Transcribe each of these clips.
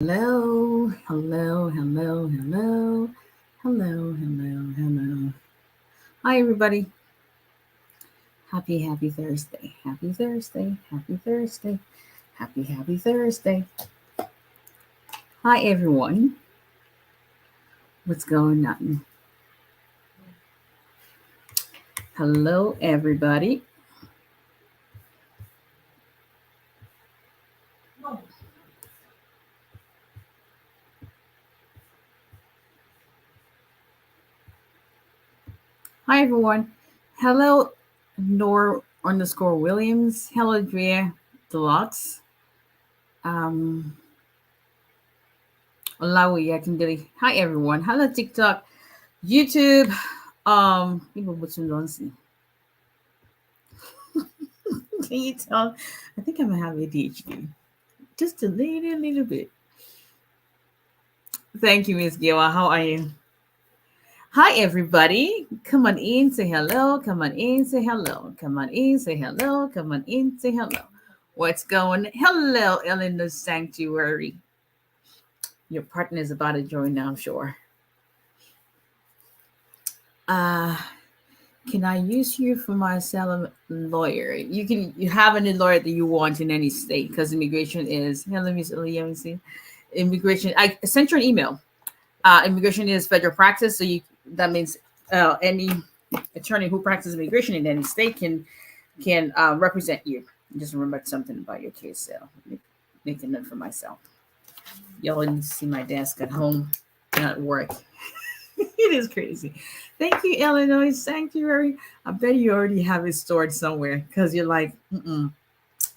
Hello, hello, hello, hello, hello, hello, hello. Hi, everybody. Happy Thursday. Happy Thursday. Happy Thursday. Happy Thursday. Hi, everyone. What's going on? Hello, everybody. Hi, everyone. Hello, Nor_Williams. Hello, Drea Deluxe. Um, Hi, everyone. Hello, TikTok, YouTube. People watching Lonsi. Can you tell? I think I'm gonna have ADHD. Just a little bit. Thank you, Miss Giwa. How are you? Hi, everybody. Come on in, say hello. Come on in, say hello. Come on in, say hello. Come on in, say hello. What's going? Hello, Eleanor Sanctuary. Your partner is about to join now, I'm sure. Can I use you for my asylum lawyer? You have any lawyer that you want in any state because immigration is. Let me see. Immigration. I sent you an email. Immigration is federal practice, so that means any attorney who practices immigration in any state can represent you. Just remember something about your case, so make a note for myself. Y'all need to see my desk at home, not at work. It is crazy. Thank you, Illinois Sanctuary. I bet you already have it stored somewhere because you're like, mm-mm.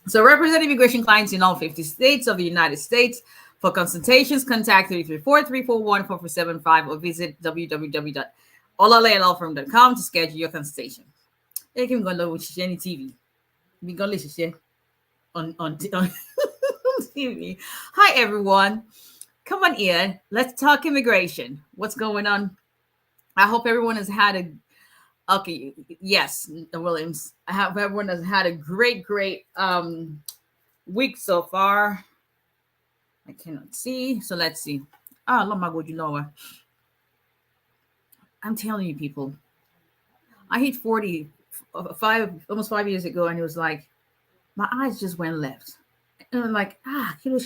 So represent immigration clients in all 50 states of the United States. For consultations, contact 334-341-4475 or visit www.olalayalawfirm.com to schedule your consultation. You can go to any TV. We go listen on TV. Hi, everyone. Come on in. Let's talk immigration. What's going on? I hope everyone has had yes, Williams. I hope everyone has had a great week so far. I cannot see. So let's see. I'm telling you, people. I hit 40 almost 5 years ago, and it was like my eyes just went left. And I'm like, it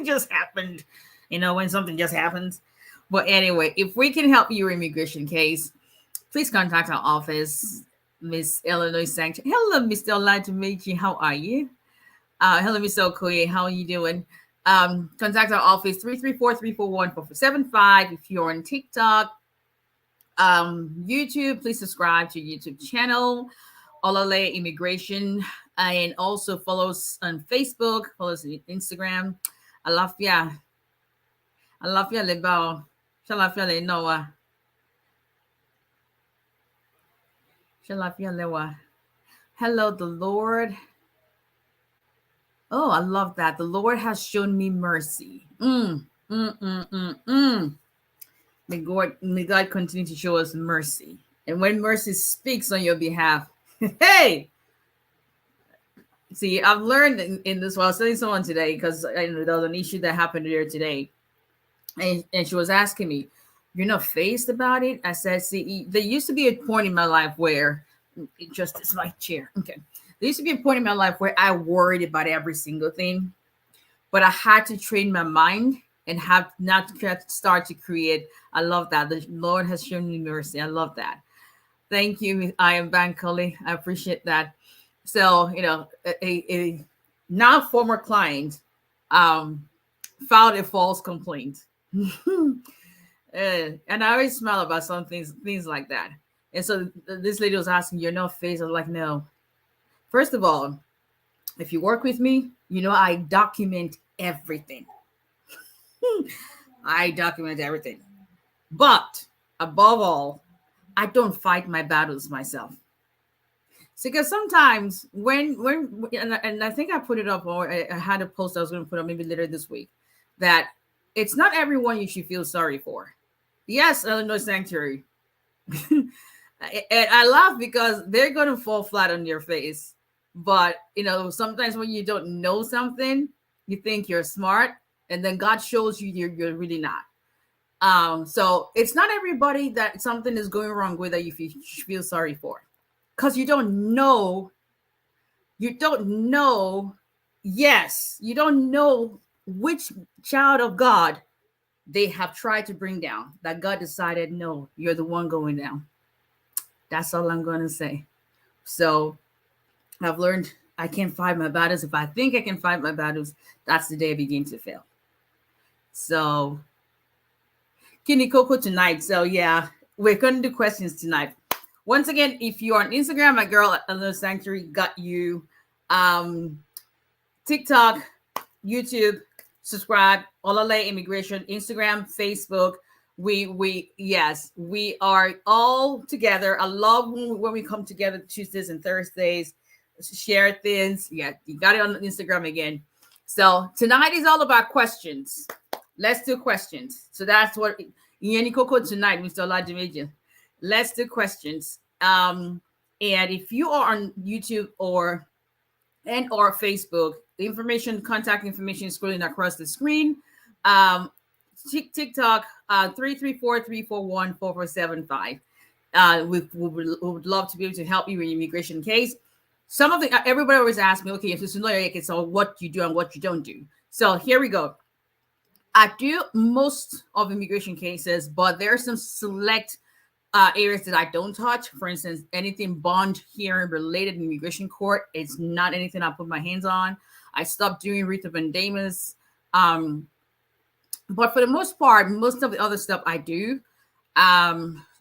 just happened. When something just happens. But anyway, if we can help your immigration case, please contact our office, Miss Illinois Sanctuary. Hello, Mr. 𝒊𝒎𝒎𝒊𝒈𝒂𝒏𝒕. How are you? Hello, Mr. Okoye. How are you doing? Contact our office 334-341-4475. If you're on TikTok, YouTube, please subscribe to YouTube channel, Olale Immigration, and also follow us on Facebook, follow us on Instagram. Alafia lebao. Shalafia le noah. Shalafia lewa. Hello, the Lord. Oh, I love that. The Lord has shown me mercy. May God continue to show us mercy. And when mercy speaks on your behalf, hey! See, I've learned in this. Well, I was telling someone today because there was an issue that happened there today. And she was asking me, "You're not phased about it?" I said, "See, there used to be a point in my life where it's my chair. Okay. There used to be a point in my life where I worried about every single thing, but I had to train my mind and have not start to create. I love that. The Lord has shown me mercy. I love that. Thank you. I am Bankoli. I appreciate that. So, a now former client filed a false complaint. And I always smile about some things like that. And so this lady was asking, "You're not phased?" I was like, "No. First of all, if you work with me, I document everything. I document everything. But above all, I don't fight my battles myself." So, because sometimes and I think I put it up, or I had a post I was going to put up maybe later this week, that it's not everyone you should feel sorry for. Yes, Illinois Sanctuary. And I laugh because they're going to fall flat on their face. But sometimes when you don't know something, you think you're smart, and then God shows you you're really not. So it's not everybody that something is going wrong with that you feel sorry for, because you don't know. Yes, you don't know which child of God they have tried to bring down, that God decided, no, you're the one going down. That's all I'm going to say. So I've learned I can't fight my battles. If I think I can fight my battles, that's the day I begin to fail. So Kini Coco tonight. So yeah, we're going to do questions tonight. Once again, if you're on Instagram, my girl at Little Sanctuary got you. TikTok, YouTube, subscribe, Olale Immigration, Instagram, Facebook. We are all together. I love when we come together Tuesdays and Thursdays, share things. Yeah, you got it on Instagram again. So tonight is all about questions. Let's do questions. So that's what Yeni Coco tonight, Mr. Olajumeji. Let's do questions. And if you are on YouTube or Facebook, the contact information is scrolling across the screen. TikTok, 334-341-4475. We would love to be able to help you in your immigration case. Everybody always asks me, okay, if it's a lawyer, so what you do and what you don't do. So here we go. I do most of immigration cases, but there are some select areas that I don't touch. For instance, anything bond hearing related in immigration court, it's not anything I put my hands on. I stopped doing writ of mandamus. But for the most part, most of the other stuff I do.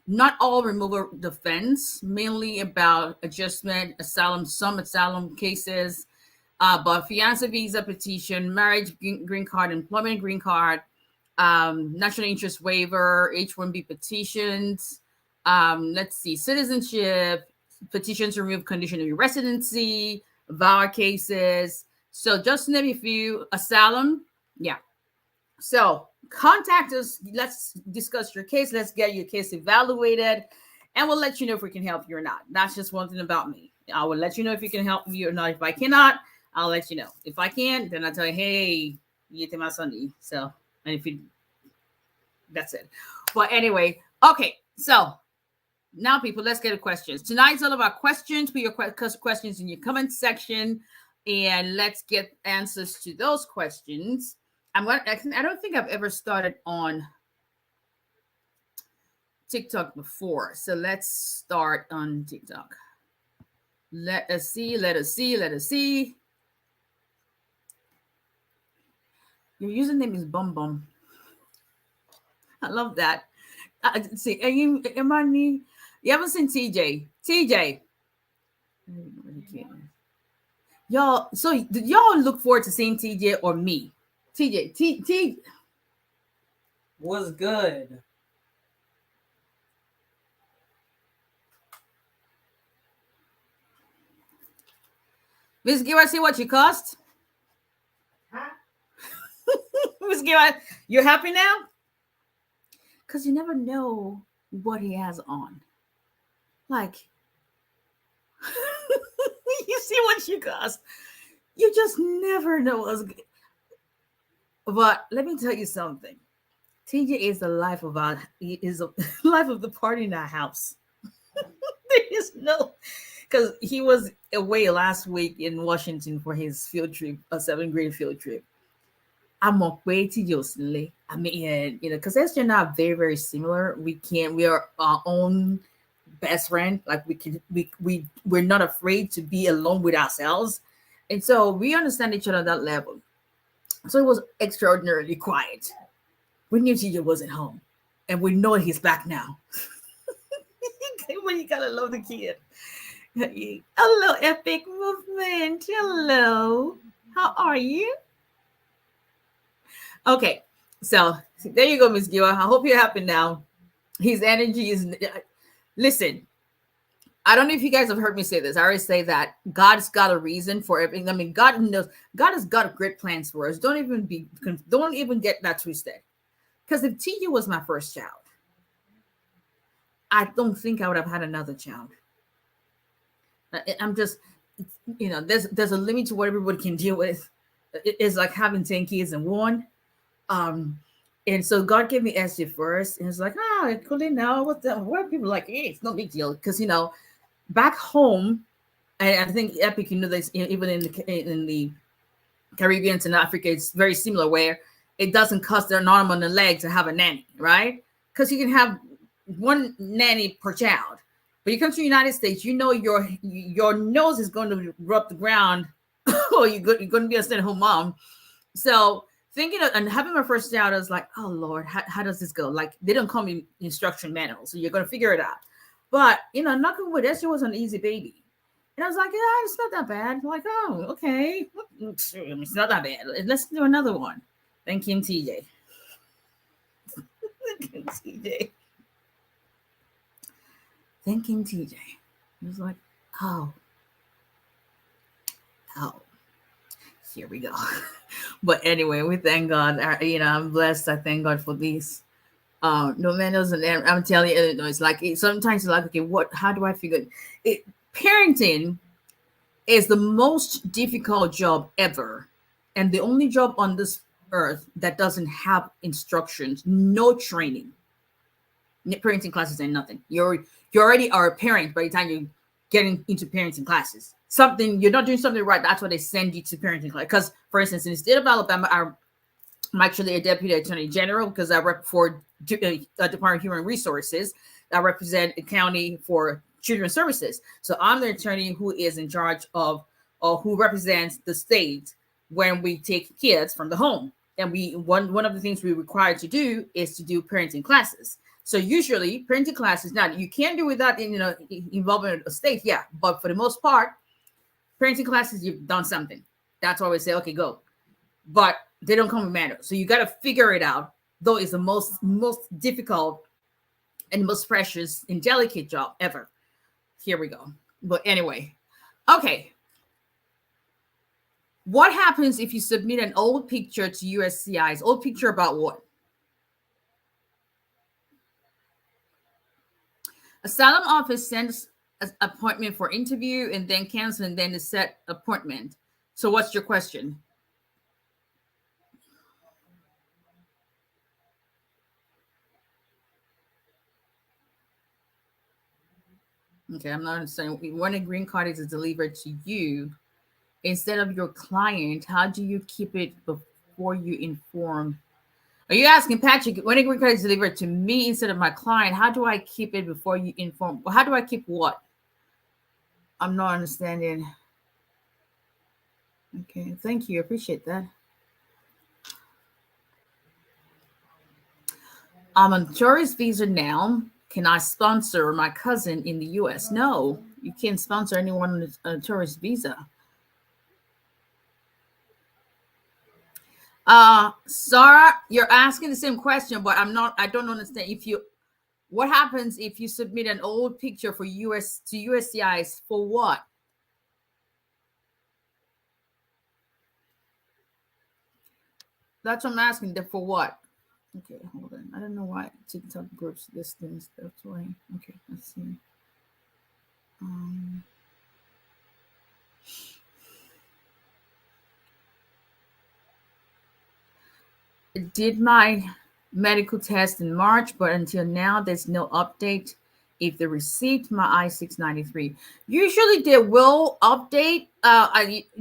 Not all removal defense, mainly about adjustment, asylum, some asylum cases, but fiancé visa petition, marriage, green card, employment green card, national interest waiver, H-1B petitions, let's see, citizenship, petitions to remove condition of your residency, VAWA cases. So just to name a few, asylum, yeah. So contact us. Let's discuss your case. Let's get your case evaluated, and we'll let you know if we can help you or not. That's just one thing about me. I will let you know if you can help me or not. If I cannot, I'll let you know. If I can, then I'll tell you, hey, you my Sunday. So, and if you, that's it. But anyway, okay. So now, people, let's get to questions. Tonight's all about questions. Put your questions in your comment section, and let's get answers to those questions. I don't think I've ever started on TikTok before. So let's start on TikTok. Let us see. Your username is Bum Bum. I love that. See, Imani, you haven't seen TJ. TJ. Y'all, so did y'all look forward to seeing TJ or me? TJ, What's good? Miss Giwa, see what you cost? Huh? Miss Giwa, you happy now? Because you never know what he has on. Like, you see what you cost. You just never know what's good. But let me tell you something. TJ is the life of life of the party in our house. There is no, because he was away last week in Washington for his field trip, a 7th grade field trip. I'm way TJ. I mean, because Esther and I are very, very similar. We are our own best friend. Like we're not afraid to be alone with ourselves, and so we understand each other on that level. So it was extraordinarily quiet. We knew TJ wasn't home, and we know he's back now. When you gotta love the kid. Hello, epic movement. Hello, how are you? Okay, so there you go, Miss Giwa. I hope you're happy now. His energy is. Listen, I don't know if you guys have heard me say this. I always say that God's got a reason for everything. I mean, God knows. God has got great plans for us. Don't even get that twisted. Because if TJ was my first child, I don't think I would have had another child. I'm just, there's a limit to what everybody can deal with. It's like having 10 kids in one. Um, and so God gave me Esther first, and it's like, I couldn't know what are people like. Hey, it's no big deal, because back home, and I think Epic, this even in the Caribbean and Africa, it's very similar, where it doesn't cost an arm and a leg to have a nanny, right? Because you can have one nanny per child. But you come to the United States, your nose is going to rub the ground, or you're going to be a stay-at-home mom. So thinking of, and having my first child, I was like, oh Lord, how does this go? Like, they don't come in instruction manual, so you're going to figure it out. But knocking wood, that was an easy baby. And I was like, yeah, it's not that bad. I'm like, oh, okay. It's not that bad. Let's do another one. Thank you, TJ. Thank you, TJ. Thanking TJ. He was like, oh, here we go. But anyway, we thank God. I'm blessed. I thank God for these. No matters, and I'm telling you, it's like sometimes you're like, okay, how do I figure it? Parenting is the most difficult job ever, and the only job on this earth that doesn't have instructions, no training. Parenting classes ain't nothing. You already are a parent by the time you're getting into parenting classes. You're not doing something right, that's why they send you to parenting class. Because, for instance, in the state of Alabama, I'm actually a deputy attorney general, because I work for the Department of Human Resources. I represent a county for children's services. So I'm the attorney who is in charge of, or who represents the state when we take kids from the home. And one of the things we're required to do is to do parenting classes. So usually parenting classes, now you can do without involvement of the state, yeah. But for the most part, parenting classes, you've done something. That's why we say, okay, go. But they don't come with manual. So you got to figure it out, though it's the most difficult and most precious and delicate job ever. Here we go. But anyway, okay. What happens if you submit an old picture to USCIS? Old picture about what? Asylum office sends an appointment for interview and then cancel and then a set appointment. So what's your question? Okay, I'm not understanding. When a green card is delivered to you instead of your client, how do you keep it before you inform? Are you asking, Patrick, when a green card is delivered to me instead of my client, how do I keep it before you inform? Well, how do I keep what? I'm not understanding. Okay, thank you. I appreciate that. I'm on tourist visa now. Can I sponsor my cousin in the US? No, you can't sponsor anyone on a tourist visa. Sarah, you're asking the same question, but I don't understand. What happens if you submit an old picture to USCIS for what? That's what I'm asking. For what? Okay, hold on. I don't know why TikTok groups this things. That's why. Okay, let's see. Did my medical test in March, but until now, there's no update if they received my I-693. Usually they will update.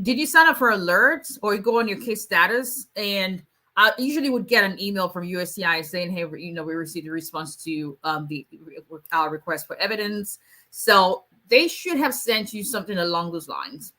Did you sign up for alerts or you go on your case status? And I usually would get an email from USCI saying, hey, we received a response to our request for evidence. So they should have sent you something along those lines.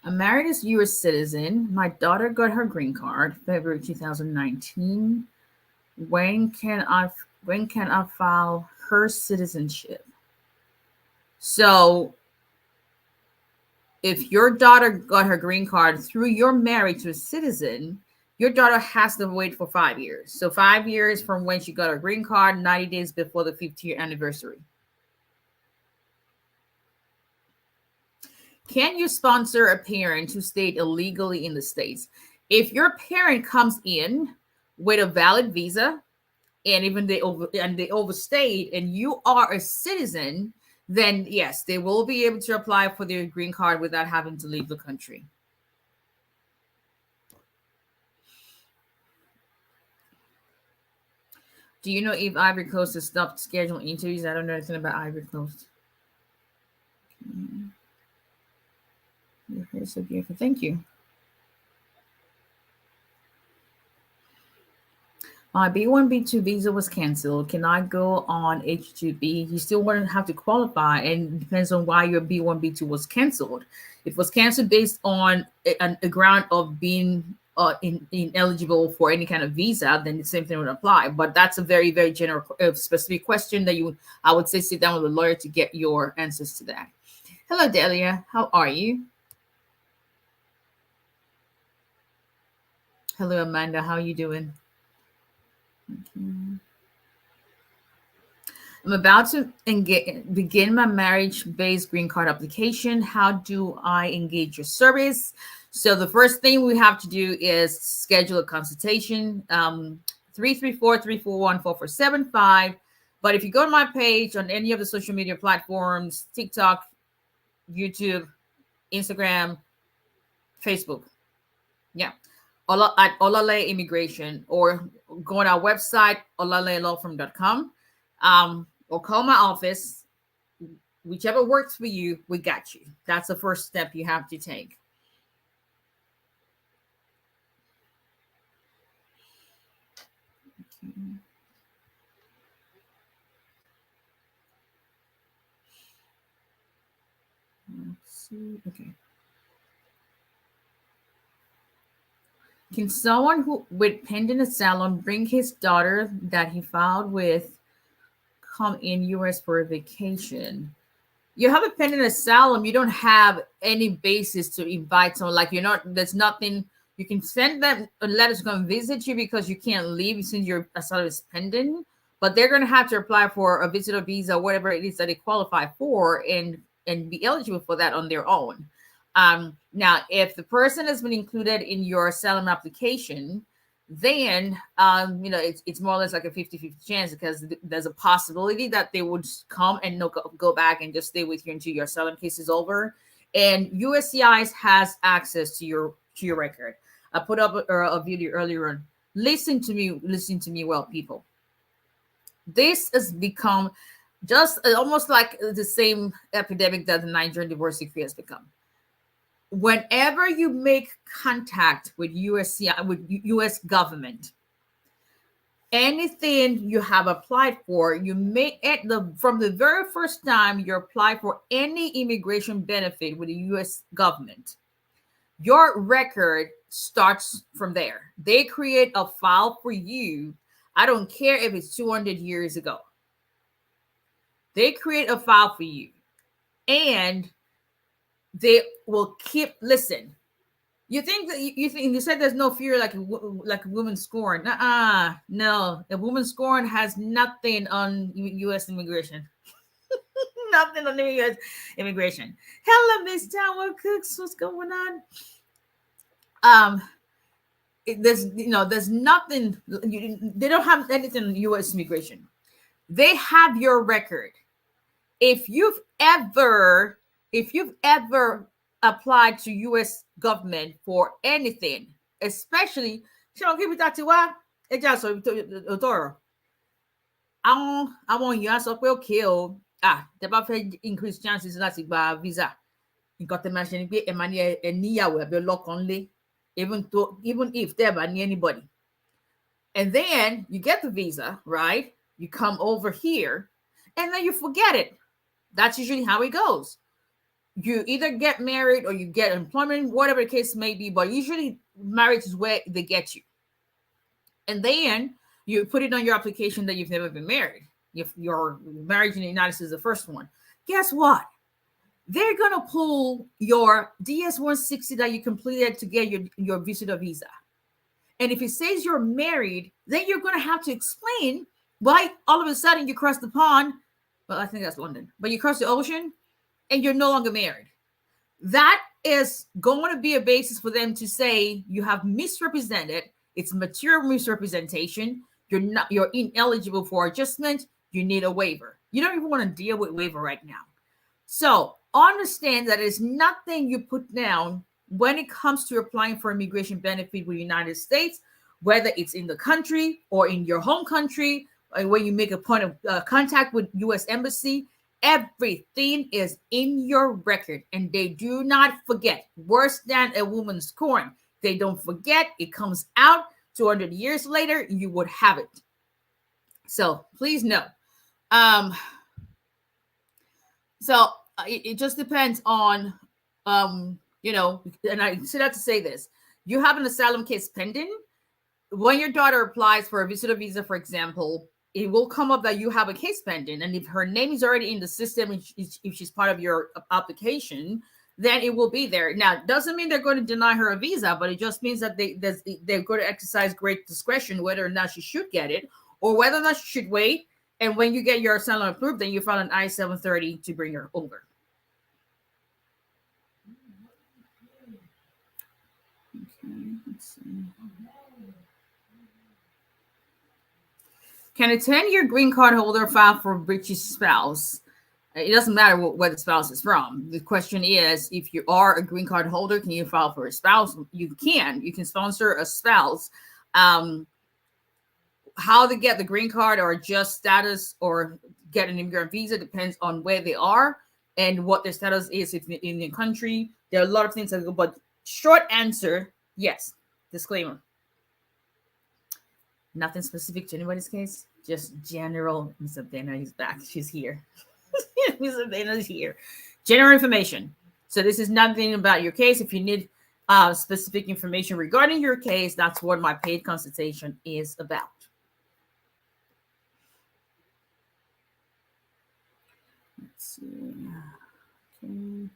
I'm married as a U.S. citizen. My daughter got her green card February 2019. When can I file her citizenship? So if your daughter got her green card through your marriage to a citizen, your daughter has to wait for 5 years. So 5 years from when she got her green card, 90 days before the 5th year anniversary. Can you sponsor a parent who stayed illegally in the States? If your parent comes in with a valid visa and even they overstayed and you are a citizen, then yes, they will be able to apply for their green card without having to leave the country. Do you know if Ivory Coast has stopped scheduling interviews? I don't know anything about Ivory Coast. Your hair is so beautiful. Thank you. My B1, B2 visa was canceled. Can I go on H2B? You still wouldn't have to qualify, and it depends on why your B1, B2 was canceled. If it was canceled based on a ground of being ineligible for any kind of visa, then the same thing would apply. But that's a very, very general, specific question that I would say sit down with a lawyer to get your answers to that. Hello, Delia. How are you? Hello, Amanda. How are you doing? I'm about to begin my marriage-based green card application. How do I engage your service? So the first thing we have to do is schedule a consultation, 334-341-4475. But if you go to my page on any of the social media platforms, TikTok, YouTube, Instagram, Facebook, yeah, at Olale Immigration, or go on our website, olalalawfirm.com, or call my office. Whichever works for you, we got you. That's the first step you have to take. Okay. Let's see. Okay. Can someone who with pending asylum bring his daughter that he filed with come in U.S. for a vacation? You have a pending asylum, you don't have any basis to invite someone. Like there's nothing, you can send them a letter to come visit you because you can't leave since your asylum is pending, but they're going to have to apply for a visitor visa, whatever it is that they qualify for, and be eligible for that on their own. Now, if the person has been included in your asylum application, then it's more or less like a 50-50 chance, because there's a possibility that they would come and go back and just stay with you until your asylum case is over. And USCIS has access to your record. I put up a video earlier on. Listen to me well, people. This has become just almost like the same epidemic that the Nigerian divorce decree has become. Whenever you make contact with USCI, with U.S. government, anything you have applied for, you make from the very first time you apply for any immigration benefit with the U.S. government, your record starts from there. They create a file for you. I don't care if it's 200 years ago. They create a file for you, and they will listen. You think that you said there's no fear like a woman scorn? No, a woman scorn has nothing on U.S. immigration. Nothing on the U.S. immigration. Hello, Miss Tower Cooks. What's going on? There's nothing. They don't have anything on U.S. immigration. They have your record. If you've ever applied to U.S. government for anything, especially àwọn èèyàn sọ pé okay o, tẹ́ bá fẹ́ increase chances láti gba visa, nǹkan tẹ́ máa ṣe ni pé ẹ máa ní ẹ níyàwó àbí ọlọ́kọ ńlé, even if tẹ́ bá ní anybody, and then you get the visa, right? You come over here, and then you forget it. That's usually how it goes. You either get married or you get employment, whatever the case may be, but usually marriage is where they get you. And then you put it on your application that you've never been married. If your marriage in the United States is the first one, guess what? They're going to pull your DS-160 that you completed to get your visitor visa. And if it says you're married, then you're going to have to explain why all of a sudden you cross the pond. Well, I think that's London, but you cross the ocean and you're no longer married. that is going to be a basis for them to say you have misrepresented. It's material misrepresentation. You're ineligible for adjustment. You need a waiver. You don't even want to deal with waiver right now. So understand that it's nothing you put down when it comes to applying for immigration benefit with the United States, whether it's in the country or in your home country, when you make a point of contact with U.S. Embassy. Everything is in your record, and they do not forget. Worse than a woman's scorn. They don't forget. It comes out 200 years later, you would have it. So please know. It just depends on, and I say that to say this. You have an asylum case pending. When your daughter applies for a visitor visa, for example, it will come up that you have a case pending. And if her name is already in the system, if she's part of your application, then it will be there. Now, it doesn't mean they're going to deny her a visa, but it just means that they're going to exercise great discretion whether or not she should get it or whether or not she should wait. And when you get your asylum approved, then you file an I-730 to bring her over. Okay, let's see. Can a 10-year green card holder file for British spouse? It doesn't matter where the spouse is from. The question is, if you are a green card holder, can you file for a spouse? You can sponsor a spouse. How they get the green card or just status or get an immigrant visa depends on where they are and what their status is in the country. There are a lot of things that go, but short answer, yes. Disclaimer. Nothing specific to anybody's case, just general. Miss Abdena is back. She's here. Miss Abdena is here. General information. So this is nothing about your case. If you need specific information regarding your case, that's what my paid consultation is about. Let's see. Okay.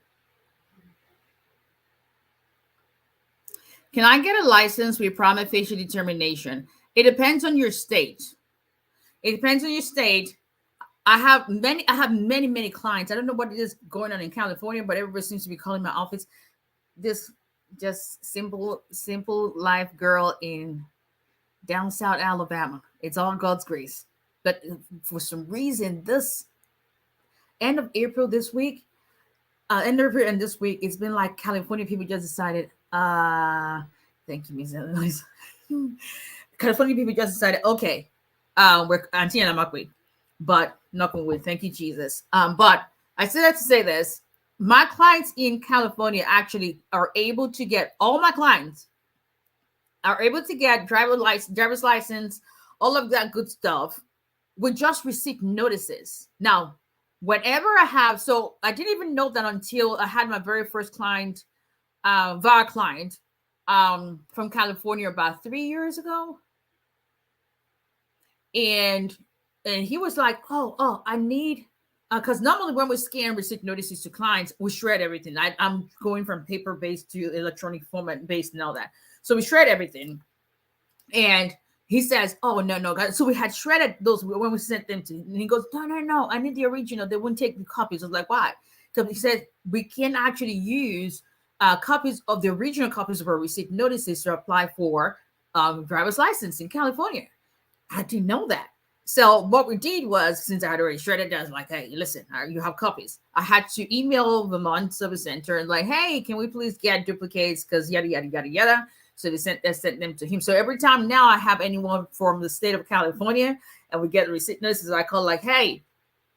Can I get a license with prima facie determination? It depends on your state. It depends on your state. I have many clients. I don't know what it is going on in California, but everybody seems to be calling my office this just simple life girl in down South Alabama. It's all God's grace. But for some reason, this end of April this week, and this week, it's been like California people just decided, thank you, Ms. Illinois. California people just decided, okay, we're Auntie and I'm but not with thank you, Jesus. But I say that to say this. My clients in California actually are able to get, all my clients are able to get driver's license, all of that good stuff with just receipt notices. Now, whenever so I didn't even know that until I had my very first client, VAR client, from California about 3 years ago. And he was like, oh, I need, because normally when we scan receipt notices to clients, we shred everything. I'm going from paper-based to electronic format-based and all that. So we shred everything. And he says, oh, no, guys. So we had shredded those when we sent them to him. And he goes, no, I need the original. They wouldn't take the copies. I was like, why? So he said, we can actually use copies of the original copies of our receipt notices to apply for driver's license in California. I didn't know that. So what we did was, since I had already shredded it, I was like, hey, listen, you have copies. I had to email the Vermont Service Center and like, hey, can we please get duplicates? Because yada, yada, yada, yada. So they sent them to him. So every time now I have anyone from the state of California and we get the receipt notices, I call like, hey,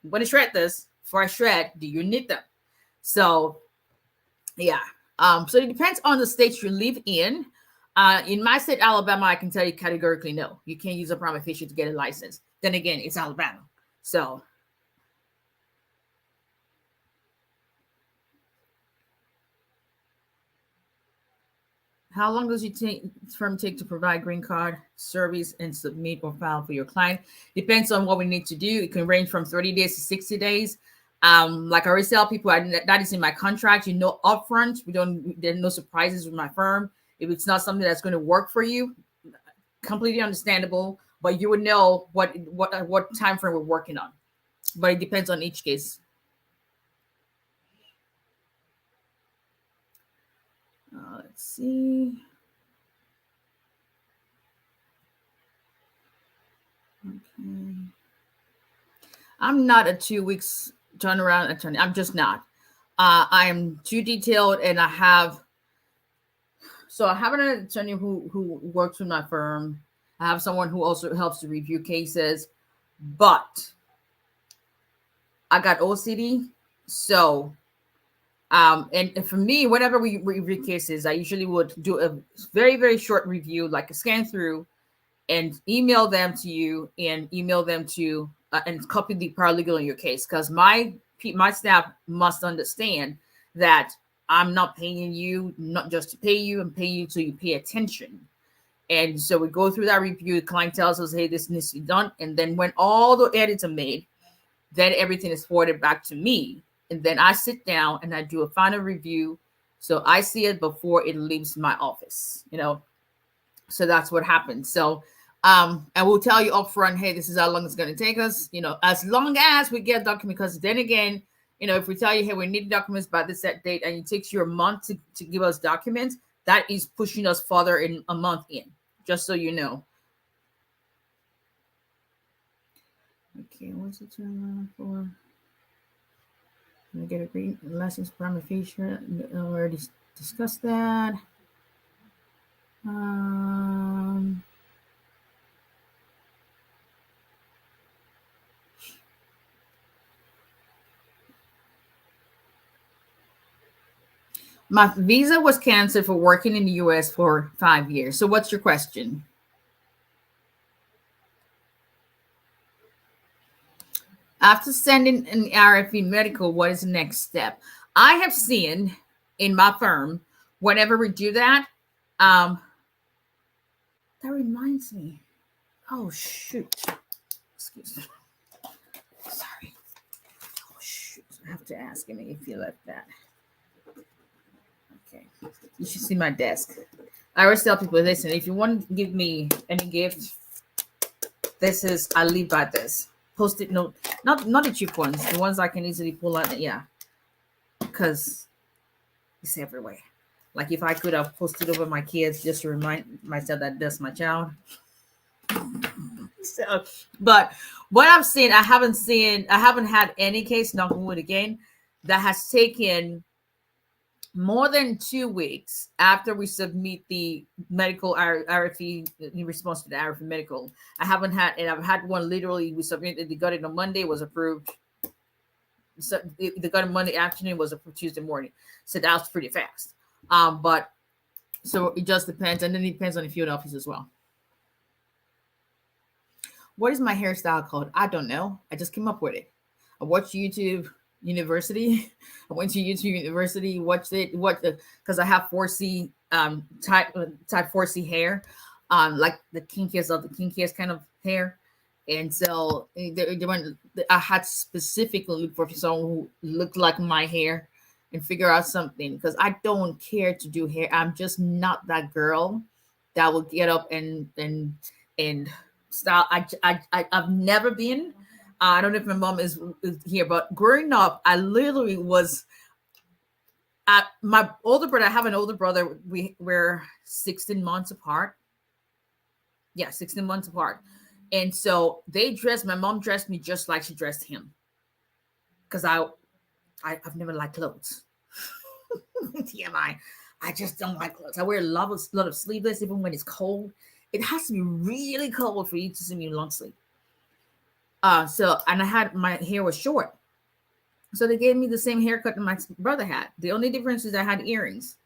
I'm going to shred this. Before I shred, do you need them? So, yeah. So it depends on the state you live in. In my state, Alabama, I can tell you categorically no. You can't use a prima facie to get a license. Then again, it's Alabama. So how long does your firm take to provide green card service and submit or file for your client? Depends on what we need to do. It can range from 30 days to 60 days. Like I always tell people, that is in my contract. You know, upfront, there are no surprises with my firm. If it's not something that's going to work for you, completely understandable. But you would know what time frame we're working on. But it depends on each case. Let's see. Okay. I'm not a 2 weeks turnaround attorney. I'm just not. I am too detailed, and I have an attorney who works with my firm. I have someone who also helps to review cases, but I got OCD, so and for me, whenever we review cases, I usually would do a very, very short review, like a scan through, and email them to you, and email them to and copy the paralegal in your case, because my staff must understand that I'm not paying you not just to pay you, and pay you so you pay attention. And so we go through that review. The client tells us, hey, this needs to be done. And then when all the edits are made, then everything is forwarded back to me. And then I sit down and I do a final review. So I see it before it leaves my office, So that's what happens. So and we'll tell you up front, hey, this is how long it's going to take us, as long as we get documents. Because then again, if we tell you, hey, we need documents by this set date, and it takes you a month to give us documents, that is pushing us further in a month in, just so you know. Okay, what's the term for? Let me get a green license prima facie. I already discussed that. My visa was canceled for working in the US for 5 years. So what's your question? After sending an RFE medical, what is the next step? I have seen in my firm, whenever we do that, that reminds me. Oh, shoot. Excuse me. Sorry. Oh, shoot. I have to ask him if he left that. Okay. You should see my desk. I always tell people, listen, if you want to give me any gift, I live by this. Post-it note, not the cheap ones, the ones I can easily pull out. Yeah, because it's everywhere. Like if I could have posted over my kids just to remind myself that that's my child. So, but what I've seen, I haven't had any case, knock on wood again, that has taken more than 2 weeks after we submit the medical RFE in response to the RFE medical. I haven't had, and I've had one literally, we submitted, they got it on Monday, was approved. So they got it Monday afternoon, was approved Tuesday morning. So that was pretty fast. But so it just depends. And then it depends on the field office as well. What is my hairstyle called? I don't know. I just came up with it. I watched YouTube University. I went to YouTube University, watched it, because I have 4C type 4C hair, like the kinkiest kind of hair. And so I had specifically looked for someone who looked like my hair and figure out something, because I don't care to do hair. I'm just not that girl that will get up and style. I've never been. I don't know if my mom is here, but growing up, I literally was. My older brother, I have an older brother. We're 16 months apart. Yeah, 16 months apart. And so my mom dressed me just like she dressed him. Because I've never liked clothes. TMI. I just don't like clothes. I wear a lot of sleeveless, even when it's cold. It has to be really cold for you to see me in long sleeve. And my hair was short. So they gave me the same haircut that my brother had. The only difference is I had earrings.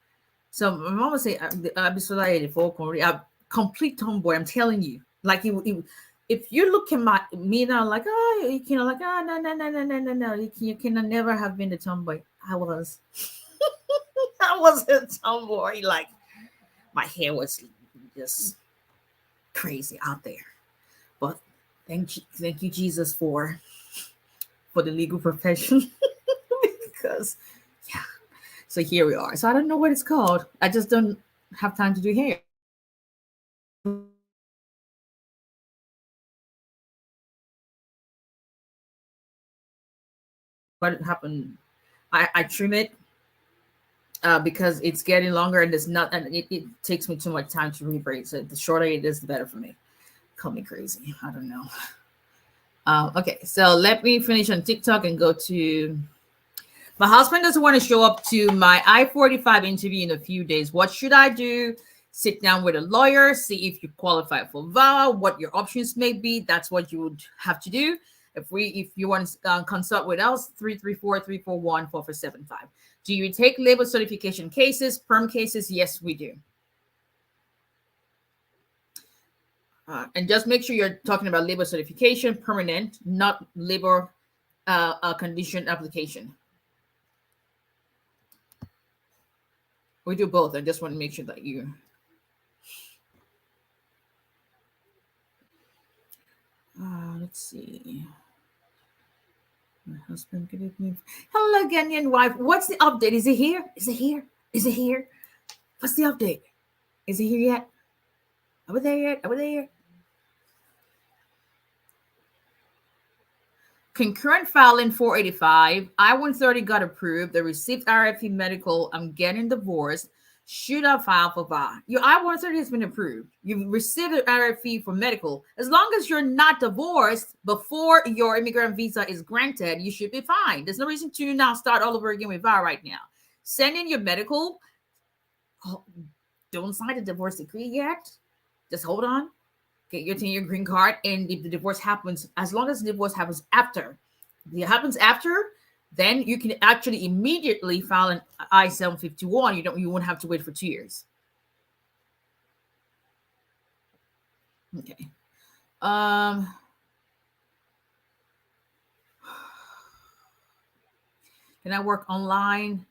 So my mom would say, I'm complete tomboy. I'm telling you. Like if you look at me now, like, no. You can never have been a tomboy. I was. I was a tomboy. Like my hair was just crazy out there. But thank you, Jesus, for the legal profession. Because yeah. So here we are. So I don't know what it's called. I just don't have time to do hair. What happened? I trim it. because it's getting longer and it takes me too much time to read. So the shorter it is, the better for me. Call me crazy. I don't know. Okay, so let me finish on TikTok and go to. My husband doesn't want to show up to my I-45 interview in a few days. What should I do? Sit down with a lawyer, see if you qualify for VAWA, what your options may be. That's what you would have to do. If you want to consult with us, 334-341-4475. Do you take labor certification cases, perm cases? Yes, we do. And just make sure you're talking about labor certification, permanent, not labor condition application. We do both. I just want to make sure that you. Let's see. My husband, good evening. Hello, Ghanaian wife. What's the update? Is it here? Is it here? Is it here? What's the update? Is it here yet? Are we there yet? Are we there yet? Concurrent filing 485. I-130 got approved. They received RFE medical. I'm getting divorced. Should I file for VAWA? Your I-130 has been approved. You've received an RFE for medical. As long as you're not divorced before your immigrant visa is granted, you should be fine. There's no reason to now start all over again with VAWA right now. Send in your medical. Oh, don't sign the divorce decree yet. Just hold on. Get your 10-year green card. And if the divorce happens, as long as the divorce happens after, then you can actually immediately file an I-751. You won't have to wait for 2 years. Okay. Can I work online?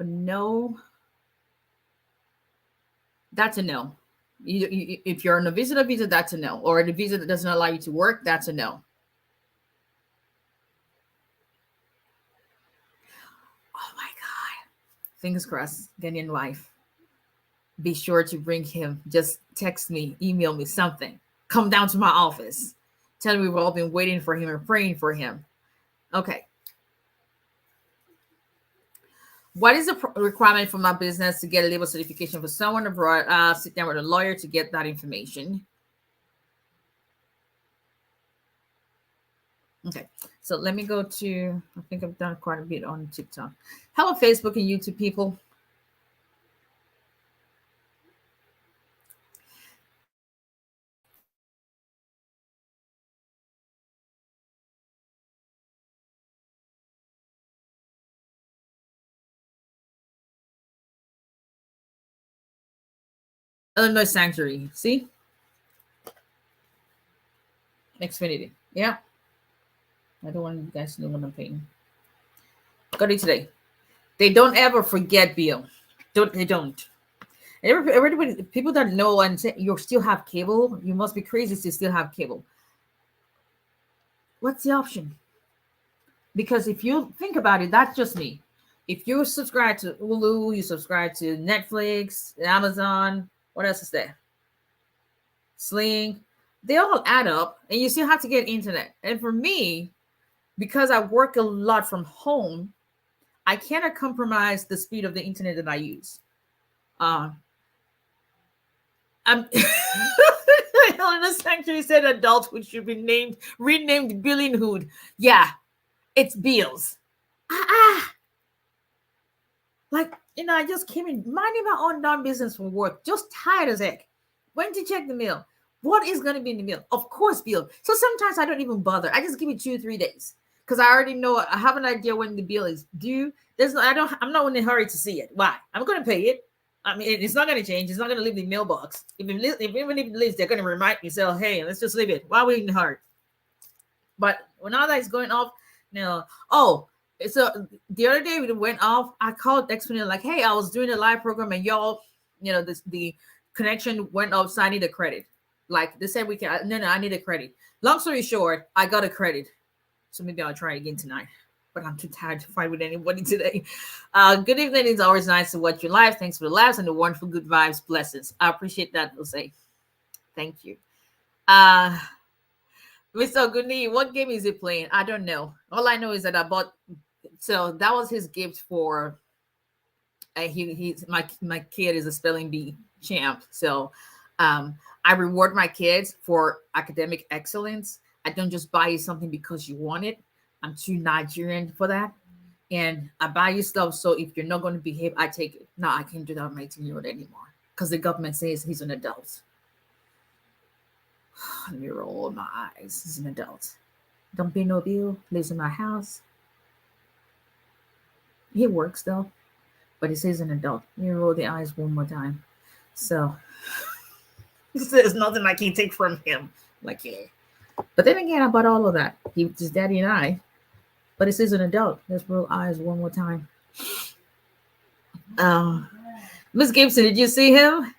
No. That's a no. If you're on a visitor visa, that's a no. Or the visa that doesn't allow you to work, that's a no. Oh my God. Fingers crossed, Ghanaian wife. Be sure to bring him. Just text me, email me something. Come down to my office. Tell me we've all been waiting for him and praying for him. Okay. What is the requirement for my business to get a labor certification for someone abroad? Sit down with a lawyer to get that information. Okay, so let me go to, I think I've done quite a bit on TikTok. Hello, Facebook and YouTube people. Illinois Sanctuary, see? Xfinity, yeah. I don't want you guys to know what I'm paying. Got it today. They don't ever forget, Bill. They don't. Everybody, people that know and say you still have cable, you must be crazy to still have cable. What's the option? Because if you think about it, that's just me. If you subscribe to Hulu, you subscribe to Netflix, Amazon, what else is there? Sling, they all add up, and you still have to get internet. And for me, because I work a lot from home, I cannot compromise the speed of the internet that I use. Helena Sanctuary said adulthood should be renamed billinghood. Yeah, it's bills. Like, I just came in minding my own darn business from work, just tired as heck. Went to check the mail. What is going to be in the mail? Of course, bill. So sometimes I don't even bother. I just give it 2 or 3 days because I already know. I have an idea when the bill is due. I'm not in a hurry to see it. Why? I'm going to pay it. I mean, it's not going to change. It's not going to leave the mailbox. Even if it leaves, they're going to remind me. So, hey, let's just leave it. Why are we in a hurry? But when all that is going off, so the other day when it went off, I called Xfinity like, hey, I was doing a live program and y'all, the connection went off, so I need a credit. Like they said, no, I need a credit. Long story short, I got a credit. So maybe I'll try again tonight. But I'm too tired to fight with anybody today. Good evening. It's always nice to watch your live. Thanks for the laughs and the wonderful good vibes. Blessings. I appreciate that, Jose. Thank you. Mr. Oguni, what game is he playing? I don't know. All I know is that I bought. So that was his gift for he's my kid is a spelling bee champ. So I reward my kids for academic excellence. I don't just buy you something because you want it. I'm too Nigerian for that. And I buy you stuff. So if you're not going to behave, I take it. No, I can't do that with my 18-year-old anymore because the government says he's an adult. Let me roll my eyes. He's an adult. Don't pay no bill. Lives in my house. He works though, but he says an adult. Let me roll the eyes one more time. So there's nothing I can take from him. Like, yeah. But then again, I bought all of that. He just daddy and I. But it says an adult. Let's roll eyes one more time. Miss Gibson, did you see him?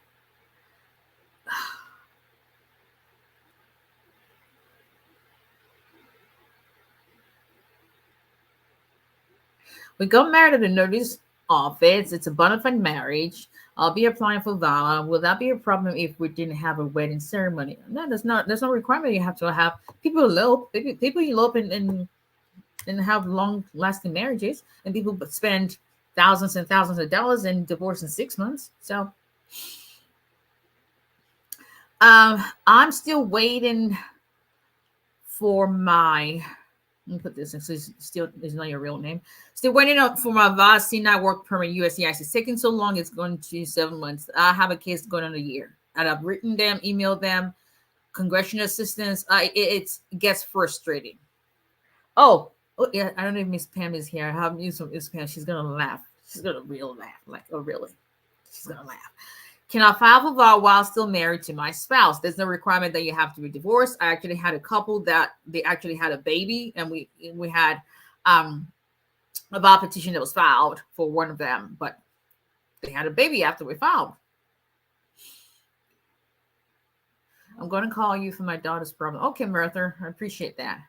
We got married at the notary's office. It's a bona fide marriage. I'll be applying for VAWA. Will that be a problem if we didn't have a wedding ceremony? No, there's no requirement you have to have. People elope. People elope and have long-lasting marriages, and people spend thousands and thousands of dollars and divorce in 6 months. So I'm still waiting for my, let me put this in, so it's still is not your real name. Still waiting up for my VAWA C9 work permit USCIS. It's taking so long, it's going to 7 months. I have a case going on a year, and I've written them, emailed them, congressional assistance. It gets frustrating. Oh yeah, I don't know if Miss Pam is here. I have news from Miss Pam. She's gonna laugh. She's gonna real laugh. Like, oh really? She's gonna laugh. Can I file for VAWA while still married to my spouse? There's no requirement that you have to be divorced. I actually had a couple that they actually had a baby, and we had a VAWA petition that was filed for one of them, but they had a baby after we filed. I'm going to call you for my daughter's problem. Okay, Martha, I appreciate that.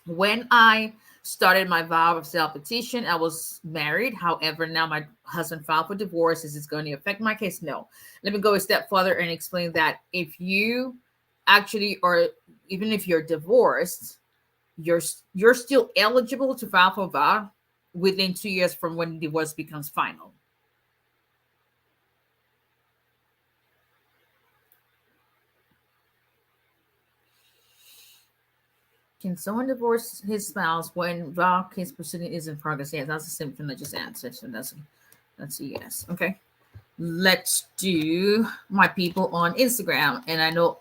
When I started my vow of self petition, I was married. However, now my husband filed for divorce. Is this going to affect my case? No. Let me go a step further and explain that if you actually, or even if you're divorced, you're still eligible to file for vow within 2 years from when divorce becomes final. Can someone divorce his spouse when vow case proceeding is in progress? Yes, that's the same thing I just answered. So that's a yes. Okay. Let's do my people on Instagram. And I know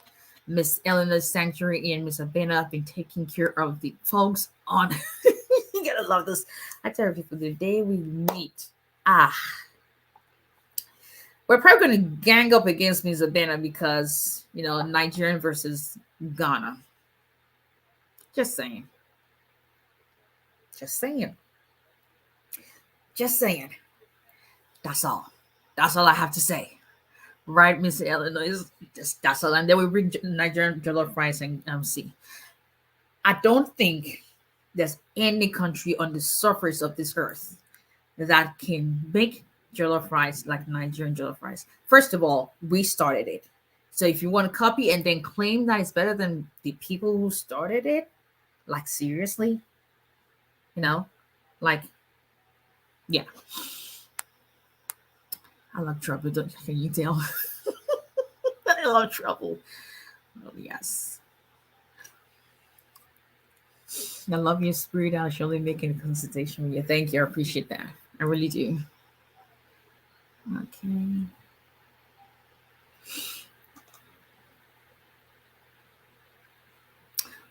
Miss Eleanor's Sanctuary and Miss Abena have been taking care of the folks on. You gotta love this. I tell people the day we meet, we're probably gonna gang up against Miss Abena because Nigerian versus Ghana. Just saying. Just saying. Just saying. That's all. That's all I have to say. Right, Miss Illinois? That's all. And then we bring Nigerian jollof rice and see. I don't think there's any country on the surface of this earth that can make jollof rice like Nigerian jollof rice. First of all, we started it. So if you want to copy and then claim that it's better than the people who started it, like seriously, like, yeah. I love trouble, can you tell? I love trouble. Oh, yes. I love your spirit. I'll surely make a consultation with you. Thank you. I appreciate that. I really do. Okay.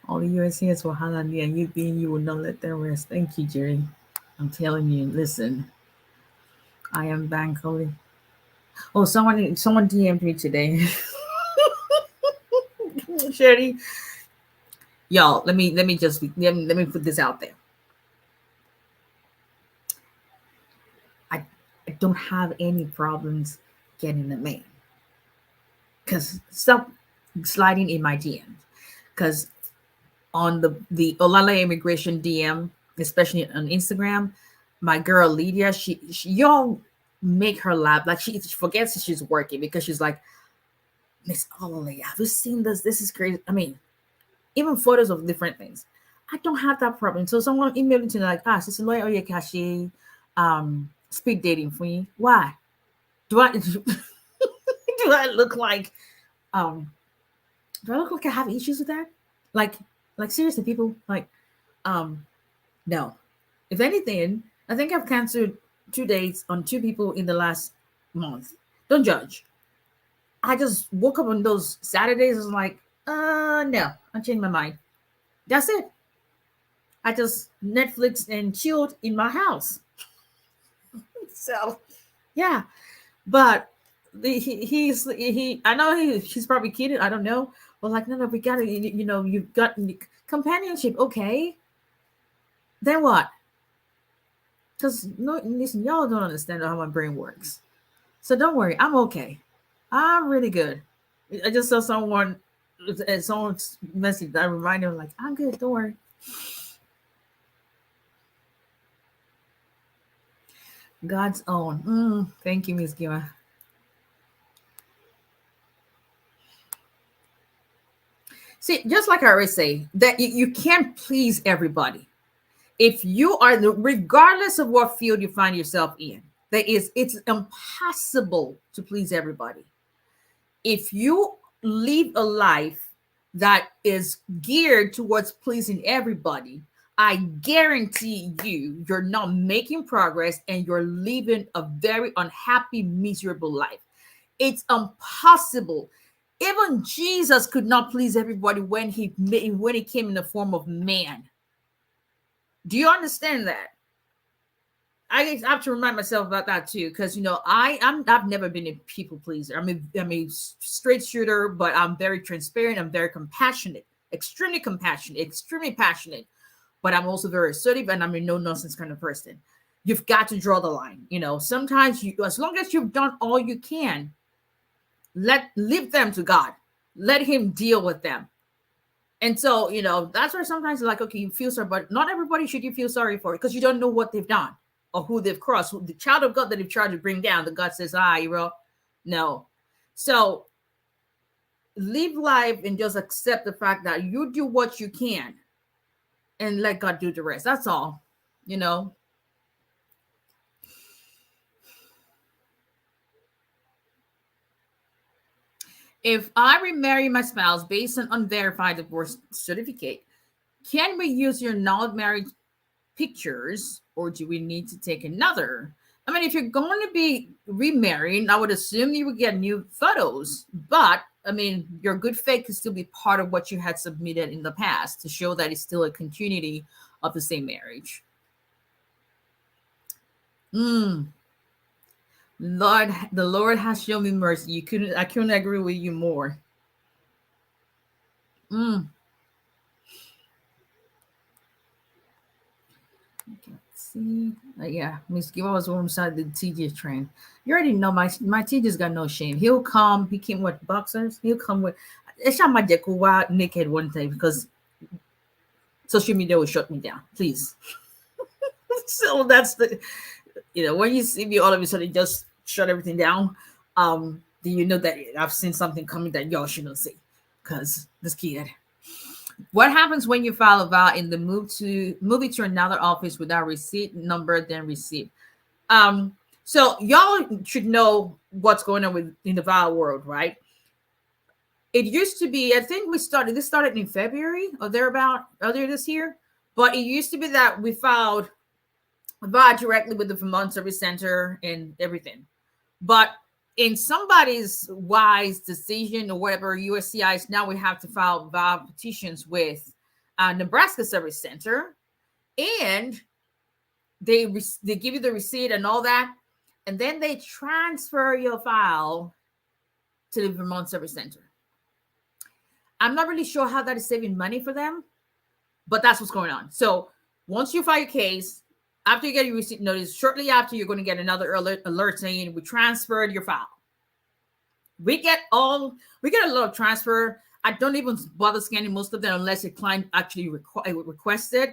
All the USCS will holler at me, and you will not let them rest. Thank you, Jerry. I'm telling you, listen. I am Bankoli. Oh, someone DM'd me today. Sherry. Y'all, let me put this out there. I don't have any problems getting a man. Because stop sliding in my DMs. Because on the Olala Immigration DM, especially on Instagram, my girl Lydia, she y'all make her laugh. Like she forgets that she's working because she's like, Miss Olala, have you seen this? This is crazy. I mean, even photos of different things. I don't have that problem. So someone emailed me to like, Sister 𝒊𝒎𝒎𝒊𝒈𝒓𝒂𝒏𝒕, speed dating for you. Why? Do I do I look like um do I look like I have issues with that? Like seriously, people um no. If anything, I think I've canceled 2 dates on 2 people in the last month. Don't judge. I just woke up on those Saturdays and was like, no, I changed my mind. That's it. I just Netflix and chilled in my house. So yeah, but he I know he's probably kidding. I don't know, but like no, we gotta you've got companionship. Okay, then what? Because no, listen, y'all don't understand how my brain works. So don't worry, I'm okay. I'm really good. I just saw someone's message that reminded me like I'm good. Don't worry. God's own. Thank you, Miss Gima. See, just like I always say, that you can't please everybody. If you are regardless of what field you find yourself in, it's impossible to please everybody. If you live a life that is geared towards pleasing everybody, I guarantee you're not making progress and you're living a very unhappy, miserable life. It's impossible. Even Jesus could not please everybody when he came in the form of man. Do you understand that? I have to remind myself about that too, because I've never been a people pleaser. I'm a straight shooter, but I'm very transparent. I'm very compassionate, extremely passionate. But I'm also very assertive, and I'm a no nonsense kind of person. You've got to draw the line. Sometimes as long as you've done all you can, leave them to God. Let Him deal with them. And so that's where sometimes like, okay, you feel sorry, but not everybody should you feel sorry for, because you don't know what they've done or who they've crossed. The child of God that they've tried to bring down, the God says, no. So live life and just accept the fact that you do what you can and let God do the rest. That's all. If I remarry my spouse based on unverified divorce certificate, can we use your not married pictures, or do we need to take another? I mean, if you're going to be remarried, I would assume you would get new photos, but I mean, your good faith could still be part of what you had submitted in the past to show that it's still a continuity of the same marriage. Lord, the Lord has shown me mercy. I couldn't agree with you more. See, yeah, Miss Give was on side the TJ train. You already know my TJ's got no shame. He'll come. He came with boxers. He'll come with. It's not my deco naked one time because social media will shut me down. Please. So that's the, when you see me all of a sudden just shut everything down. Do you know that I've seen something coming that y'all shouldn't see? Because this kid. What happens when you file a vow in the movie to another office without receipt number then receipt? So y'all should know what's going on in the vow world, right? It used to be, I think this started in February or thereabout earlier this year, but it used to be that we filed a vow directly with the Vermont Service Center and everything. But in somebody's wise decision or whatever, USCIS, now we have to file vow petitions with Nebraska Service Center, and they give you the receipt and all that, and then they transfer your file to the Vermont Service Center. I'm not really sure how that is saving money for them, but that's what's going on. So once you file your case, after you get your receipt notice, shortly after, you're going to get another alert saying we transferred your file. We get a lot of transfer. I don't even bother scanning most of them unless the client actually requested,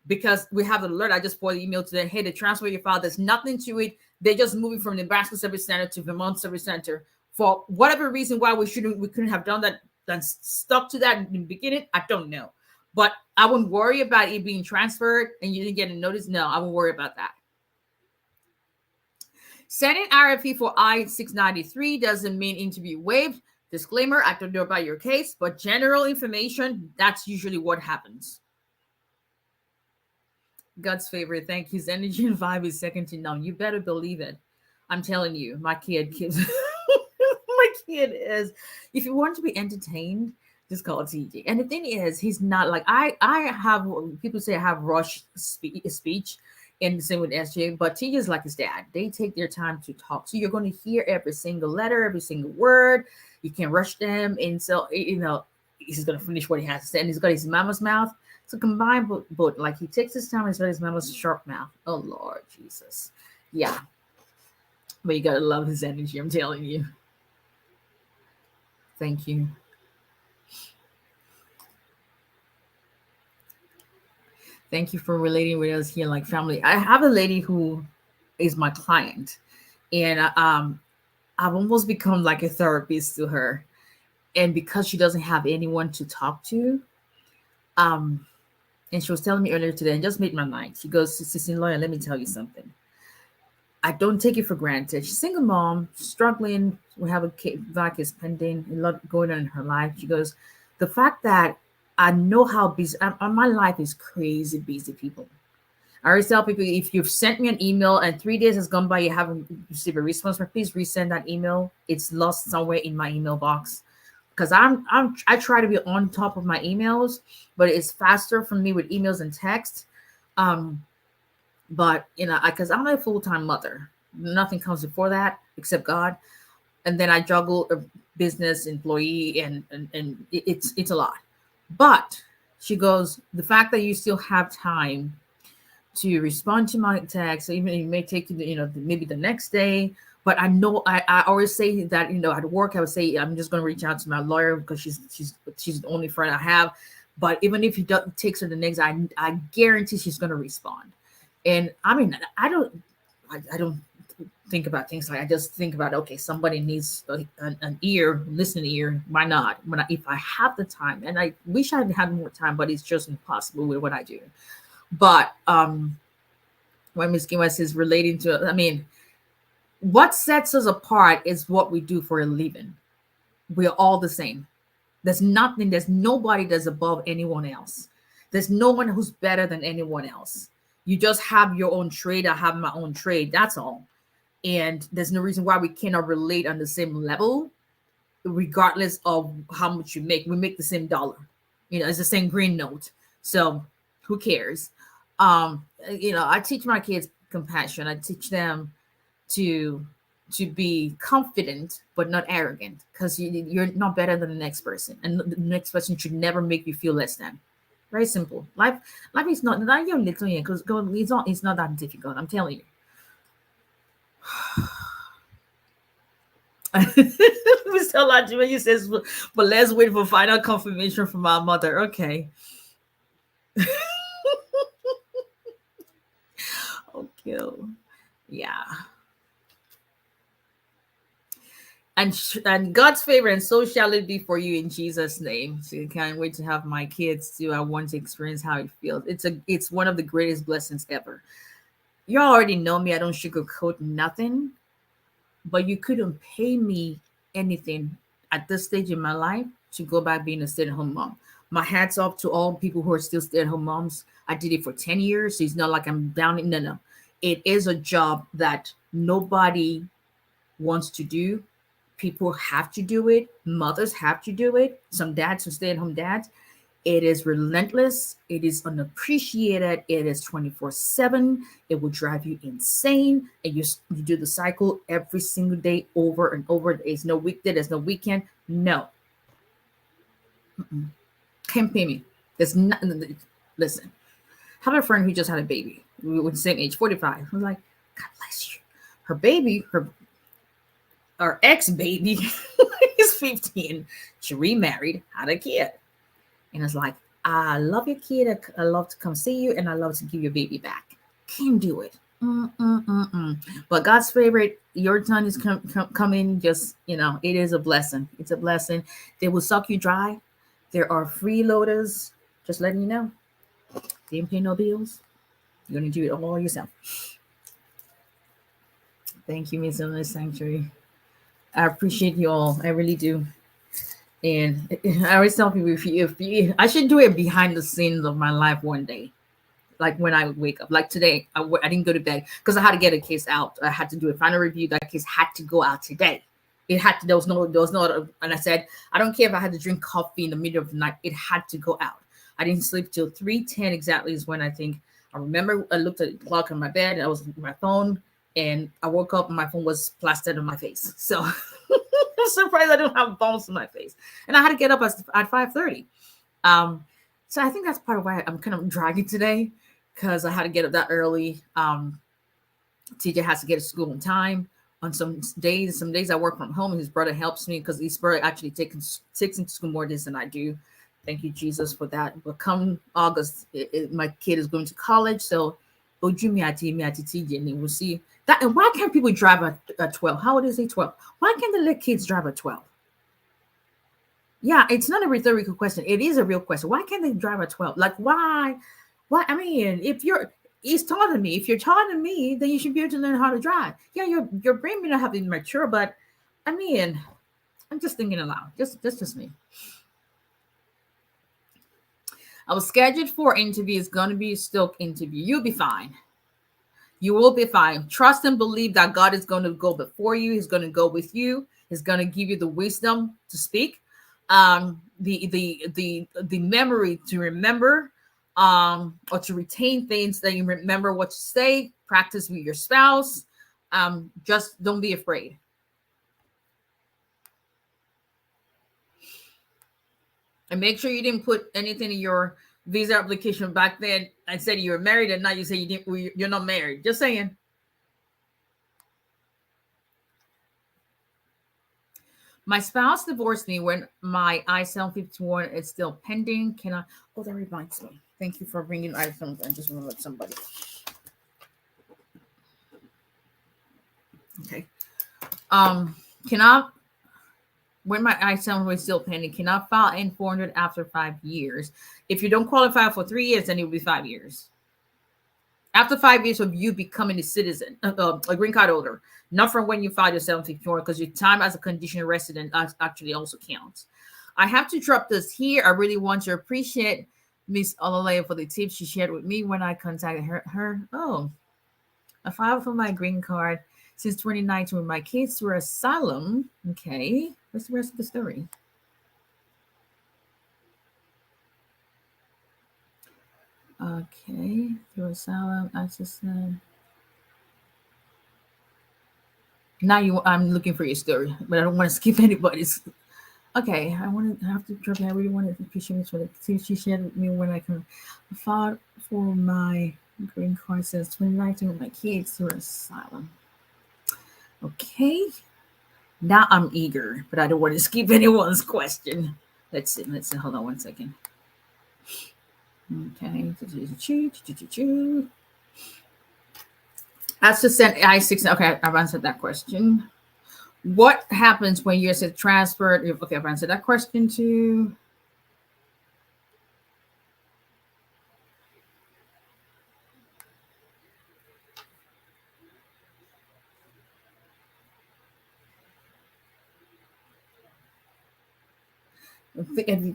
because we have an alert. I just forward the email to them. Hey, they transfer your file. There's nothing to it. They're just moving from Nebraska Service Center to Vermont Service Center. For whatever reason why we couldn't have done that and stuck to that in the beginning, I don't know. But I wouldn't worry about it being transferred and you didn't get a notice. No, I won't worry about that. Sending RFP for I-693 doesn't mean interview waived. Disclaimer, I don't know about your case, but general information, that's usually what happens. God's favorite, thank you. His energy and vibe is second to none. You better believe it. I'm telling you, my kid my kid is, if you want to be entertained, just call it TJ. And the thing is, he's not like I have people say I have rush speech, and the same with SJ, but TJ is like his dad. They take their time to talk. So you're going to hear every single letter, every single word. You can rush them. And so, he's going to finish what he has to say. And he's got his mama's mouth. So combined, but like he takes his time. He's got his mama's sharp mouth. Oh, Lord Jesus. Yeah. But you got to love his energy. I'm telling you. Thank you. Thank you for relating with us here like family. I have a lady who is my client, and I've almost become like a therapist to her. And because she doesn't have anyone to talk to, and she was telling me earlier today and just made my mind. She goes, Sisi lawyer, let me tell you something. I don't take it for granted. She's a single mom, struggling. We have a kid, is pending, a lot going on in her life. She goes, the fact that I know how busy my life is crazy busy, people. I always tell people, if you've sent me an email and 3 days has gone by, you haven't received a response, please resend that email. It's lost somewhere in my email box. Because I try to be on top of my emails, but it's faster for me with emails and text. But because I'm a full-time mother, nothing comes before that except God. And then I juggle a business, employee, and it's a lot. But she goes, the fact that you still have time to respond to my text, so even it may take you, maybe the next day. But I know I always say that, at work, I would say, I'm just going to reach out to my lawyer because she's the only friend I have. But even if it takes her the next, I guarantee she's going to respond. And I mean, I don't think about things like, I just think about, okay, somebody needs an ear, listening ear. Why not? If I have the time, and I wish I had more time, but it's just impossible with what I do. But when Ms. Giwa says relating to, I mean, what sets us apart is what we do for a living. We're all the same. There's nobody that's above anyone else. There's no one who's better than anyone else. You just have your own trade. I have my own trade. That's all. And there's no reason why we cannot relate on the same level, regardless of how much you make. We make the same dollar. It's the same green note. So who cares? I teach my kids compassion. I teach them to be confident but not arrogant, because you're not better than the next person, and the next person should never make you feel less than. Very simple. Life is not that you're little, because it's not that difficult. I'm telling you. Mr. Olajuwon says, but let's wait for final confirmation from our mother. Okay. Okay. Yeah. And God's favor, and so shall it be for you in Jesus' name. So I can't wait to have my kids too. I want to experience how it feels. It's one of the greatest blessings ever. You already know me. I don't sugarcoat nothing, but you couldn't pay me anything at this stage in my life to go back being a stay-at-home mom. My hats off to all people who are still stay-at-home moms. I did it for 10 years. So it's not like I'm down. No. It is a job that nobody wants to do. People have to do it. Mothers have to do it. Some dads, some stay-at-home dads. It is relentless. It is unappreciated. It is 24/7. It will drive you insane. And you do the cycle every single day over and over. There's no weekday. There's no weekend. No. Can't pay me. There's nothing. Listen, I have a friend who just had a baby. We were the same age, 45. I was like, God bless you. Her baby, our ex-baby is 15. She remarried, had a kid. And it's like, I love your kid. I love to come see you, and I love to give your baby back. Can do it. But God's favorite, your son is coming. Just, it is a blessing. It's a blessing. They will suck you dry. There are freeloaders. Just letting you know. Didn't pay no bills. You're going to do it all yourself. Thank you, Miss Illinois Sanctuary. I appreciate you all. I really do. And I always tell people, I should do it behind the scenes of my life one day. Like when I wake up, like today, I didn't go to bed because I had to get a case out. I had to do a final review. That case had to go out today. It had to. There was no. And I said, I don't care if I had to drink coffee in the middle of the night. It had to go out. I didn't sleep till 3:10 exactly. Is when I think I remember. I looked at the clock on my bed. I was on my phone, and I woke up and my phone was plastered on my face. So I'm surprised I don't have bumps on my face. And I had to get up at 5:30. So I think that's part of why I'm kind of dragging today, because I had to get up that early. TJ has to get to school on time. On some days I work from home. His brother helps me because his brother actually takes him to school more days than I do. Thank you, Jesus, for that. But come August, my kid is going to college. So TJ, and we'll see that. And why can't people drive at 12? How old is he? 12. Why can't they let kids drive at 12? Yeah, it's not a rhetorical question. It is a real question. Why can't they drive at 12? Like, why? Why? I mean, he's taller than me. If you're taller than me, then you should be able to learn how to drive. Yeah, your brain may not have been mature, but I mean, I'm just thinking aloud. Just me. I was scheduled for interview. It's going to be a Stoke interview. You'll be fine. You will be fine. Trust and believe that God is going to go before you. He's going to go with you. He's going to give you the wisdom to speak, the memory to remember, or to retain things, that you remember what to say. Practice with your spouse. Just don't be afraid. And make sure you didn't put anything in your visa application back then and said you were married, and now you say you're not married. Just saying. My spouse divorced me when my I-751 is still pending. Can I? Oh, that reminds me. Thank you for bringing iPhones. I just remembered somebody. Okay. Can I? When my I-751 is still pending, cannot file N-400 after 5 years. If you don't qualify for 3 years, then it will be 5 years. After 5 years of you becoming a citizen, a green card holder, not from when you filed your 754, because your time as a conditional resident actually also counts. I have to drop this here. I really want to appreciate Miss Olaleye for the tips she shared with me when I contacted her. Oh, I filed for my green card since 2019 with my kids through asylum. Okay, what's the rest of the story? Okay, through asylum, access. Now I'm looking for your story, but I don't want to skip anybody's. Okay, I have to drop. I really want to appreciate me for the tips she shared with me when I filed for my green card since 2019 with my kids through asylum. Okay, now I'm eager, but I don't want to skip anyone's question. Let's see. Hold on one second. Okay. That's to send I-6. Okay, I've answered that question. What happens when you're transferred? Okay, I've answered that question too.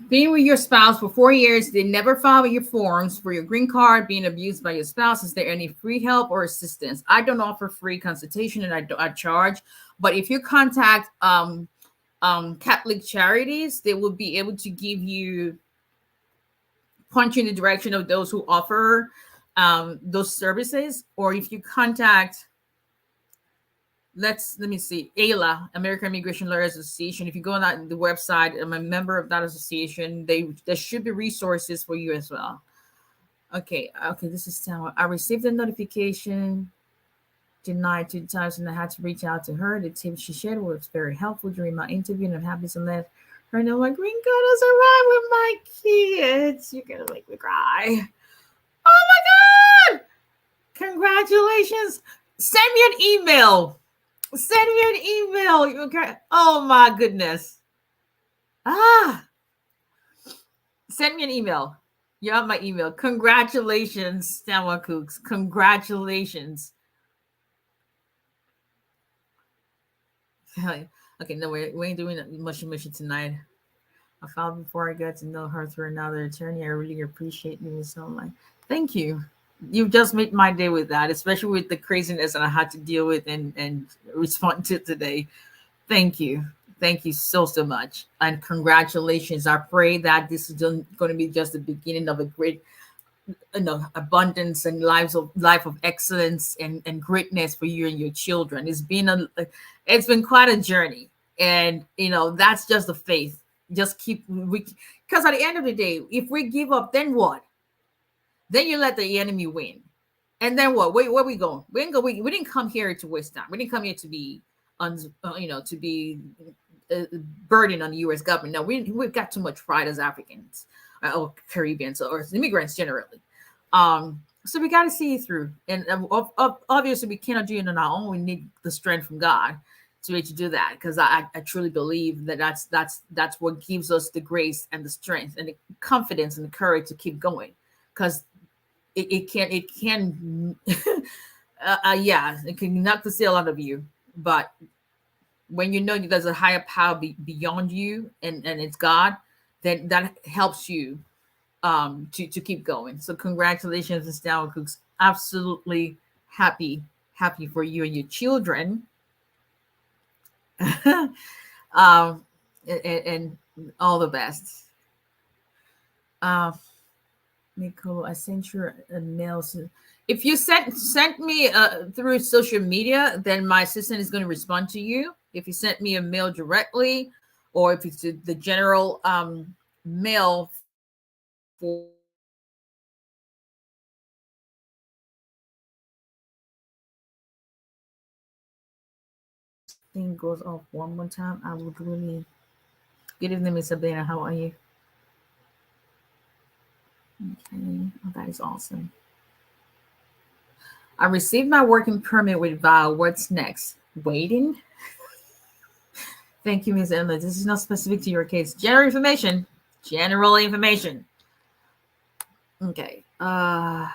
Being with your spouse for 4 years, they never file your forms for your green card, being abused by your spouse. Is there any free help or assistance? I don't offer free consultation, and I charge. But if you contact Catholic Charities, they will be able to give you, point you in the direction of those who offer those services. Or if you contact, let me see, AILA, American Immigration Lawyers Association. If you go on the website, I'm a member of that association. There should be resources for you as well. Okay, this is Tara. I received a notification, denied 2 times, and I had to reach out to her. The tip she shared was very helpful during my interview, and I'm happy to let her know my green card has arrived with my kids. You're gonna make me cry. Oh my God! Congratulations! Send me an email. Send me an email. Okay. Oh my goodness. Send me an email. You have my email. Congratulations, 𝒊𝒎𝒏𝒕. Congratulations. Okay, no, we ain't doing mushy tonight. I found before I got to know her through another attorney. I really appreciate you so much. Thank you. You just made my day with that, especially with the craziness that I had to deal with and respond to today. Thank you. Thank you so much. And congratulations. I pray that this is going to be just the beginning of a great abundance and life of excellence and greatness for you and your children. It's been quite a journey. And that's just the faith. Just because at the end of the day, if we give up, then what? Then you let the enemy win. And then what? Where we going? We didn't come here to waste time. We didn't come here to be to be burden on the U.S. government. No, we've got too much pride as Africans or Caribbeans or immigrants generally. So we got to see it through. And obviously, we cannot do it on our own. We need the strength from God to be able to do that, because I truly believe that that's what gives us the grace and the strength and the confidence and the courage to keep going, because it can yeah, it can knock the seal out of you. But when you know there's a higher power beyond you, and it's God, then that helps you to keep going. So congratulations, Mr. 𝒊𝒎𝒏𝒕. Absolutely happy for you and your children. And all the best. Nicole, I sent you a mail. If you sent me through social media, then my assistant is going to respond to you. If you sent me a mail directly, or if it's the general mail for thing goes off one more time, I would really. Good evening, Miss Sabrina. How are you? Okay, oh, that is awesome. I received my working permit with Val. What's next? Waiting. Thank you, Ms. Emma. This is not specific to your case. General information. General information. Okay. Okay.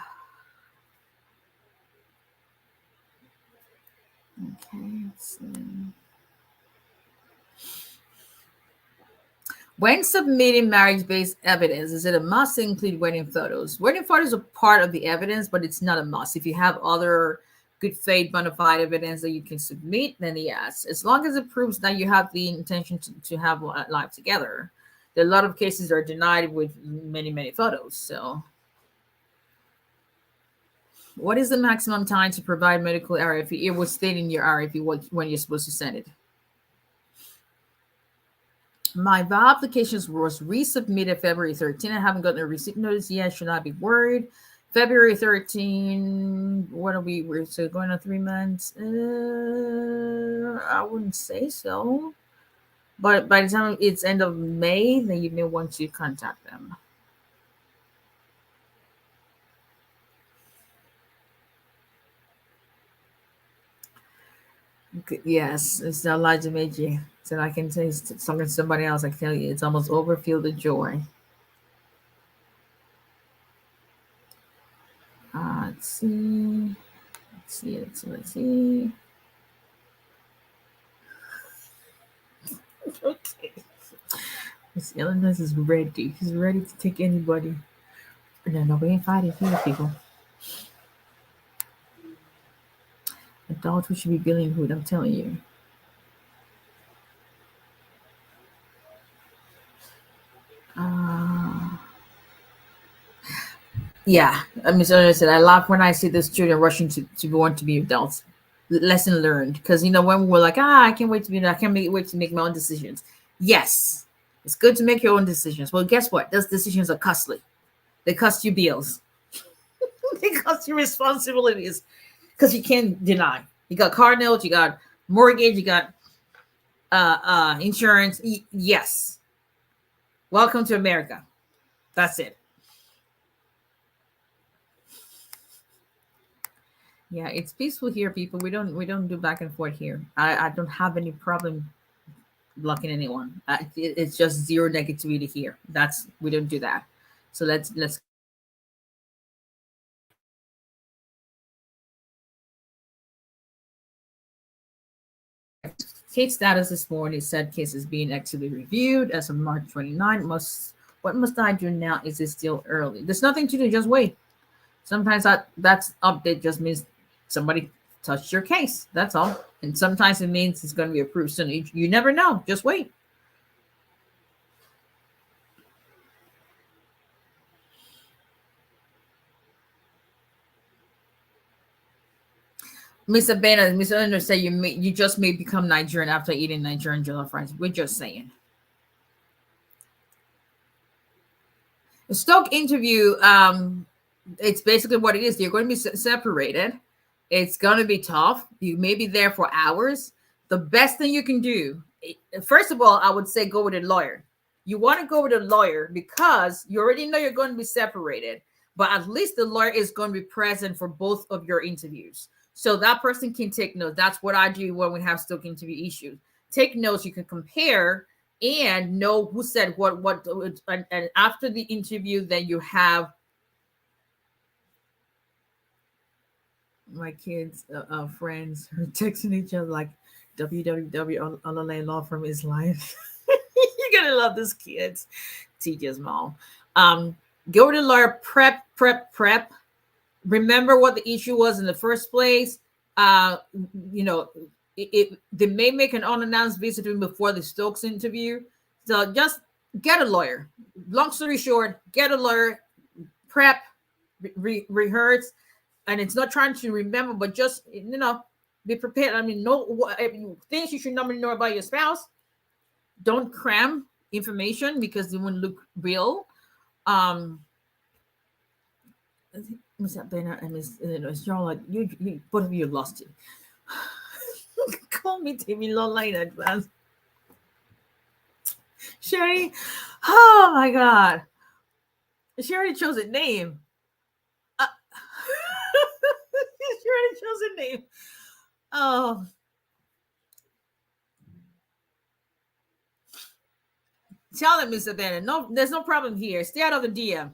Let's see. When submitting marriage-based evidence, is it a must to include wedding photos? Wedding photos are part of the evidence, but it's not a must. If you have other good faith bona fide evidence that you can submit, then yes, as long as it proves that you have the intention to have life together. There are a lot of cases that are denied with many photos. So what is the maximum time to provide medical RFE? It will state in your RFE when you're supposed to send it. My VAW applications was resubmitted February 13. I haven't gotten a receipt notice yet. Should not be worried. February 13. What are we? We're so going on 3 months. I wouldn't say so. But by the time it's end of May, then you may want to contact them. Yes, it's 𝒊𝒎𝒎𝒊𝒈𝒓𝒂𝒏𝒕. So I can say something to somebody else. I can tell you, it's almost overfilled with joy. Let's see. Let's see. Okay. Miss Illinois is ready. She's ready to take anybody. No, we ain't fighting here, people. Adults, we should be billing hood, I'm telling you. Yeah, Miss Illinois said, I laugh when I see these children rushing to want to be adults. Lesson learned. Because, when we're like, I can't wait to be, I can't wait to make my own decisions. Yes, it's good to make your own decisions. Well, guess what? Those decisions are costly. They cost you bills. They cost you responsibilities, because you can't deny. You got car notes, you got mortgage, you got insurance. Yes. Welcome to America. That's it. Yeah, it's peaceful here, people. We don't do back and forth here. I don't have any problem blocking anyone. It's just zero negativity here. We don't do that. So let's Case status this morning said case is being actively reviewed as of March 29. What must I do now? Is it still early? There's nothing to do. Just wait. Sometimes that's update just means somebody touched your case. That's all. And sometimes it means it's going to be approved soon. You never know. Just wait. Miss Abena, Miss Under say you just may become Nigerian after eating Nigerian jollof rice. We're just saying. The Stoke interview, it's basically what it is. You're going to be separated. It's going to be tough. You may be there for hours. The best thing you can do, first of all, I would say go with a lawyer. You want to go with a lawyer because you already know you're going to be separated, but at least the lawyer is going to be present for both of your interviews. So that person can take notes. That's what I do when we have Stoke interview issues. Take notes. You can compare and know who said what, and after the interview, then you have my kids, friends who are texting each other like www. Olale Law Firm is live. You're gonna love this, kids. TJ's mom. Go to the lawyer, prep. Remember what the issue was in the first place. They may make an unannounced visit before the Stokes interview. So just get a lawyer. Long story short, get a lawyer, prep, rehearse, and it's not trying to remember, but just be prepared. I mean, things you should normally know about your spouse. Don't cram information because it won't look real. Miss Banner and Miss John, like you both of you lost it. Call me Timmy Lola in advance. Sherry, oh my God. She already chose a name. She already chose a name. Oh. Tell them, Mr. Bannon. No, there's no problem here. Stay out of the DM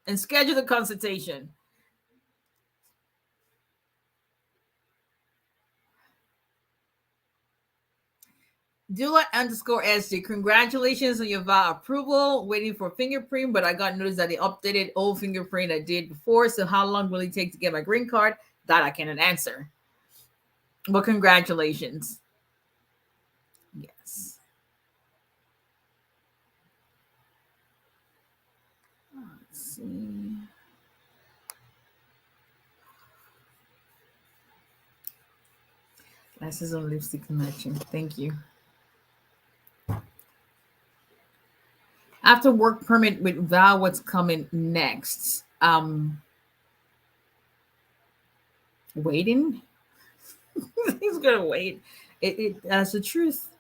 and schedule the consultation. Dula_SG, congratulations on your VA approval. Waiting for fingerprint, but I got notice that they updated old fingerprint I did before. So how long will it take to get my green card? That I cannot answer. But congratulations. Yes. Let's see. Glasses and lipstick matching. Thank you. After work permit with Val, what's coming next? Waiting. He's gonna wait. That's the truth.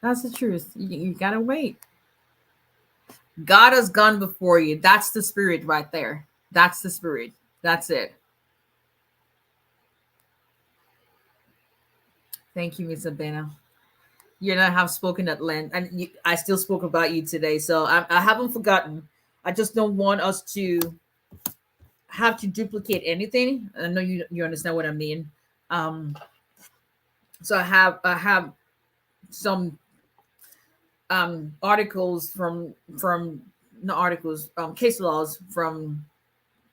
That's the truth. You gotta wait. God has gone before you. That's the spirit right there. That's the spirit. That's it. Thank you, Miss Abena. You know, I have spoken at length, and I still spoke about you today, so I haven't forgotten. I just don't want us to have to duplicate anything. I know you understand what I mean. So I have some articles from not articles, case laws from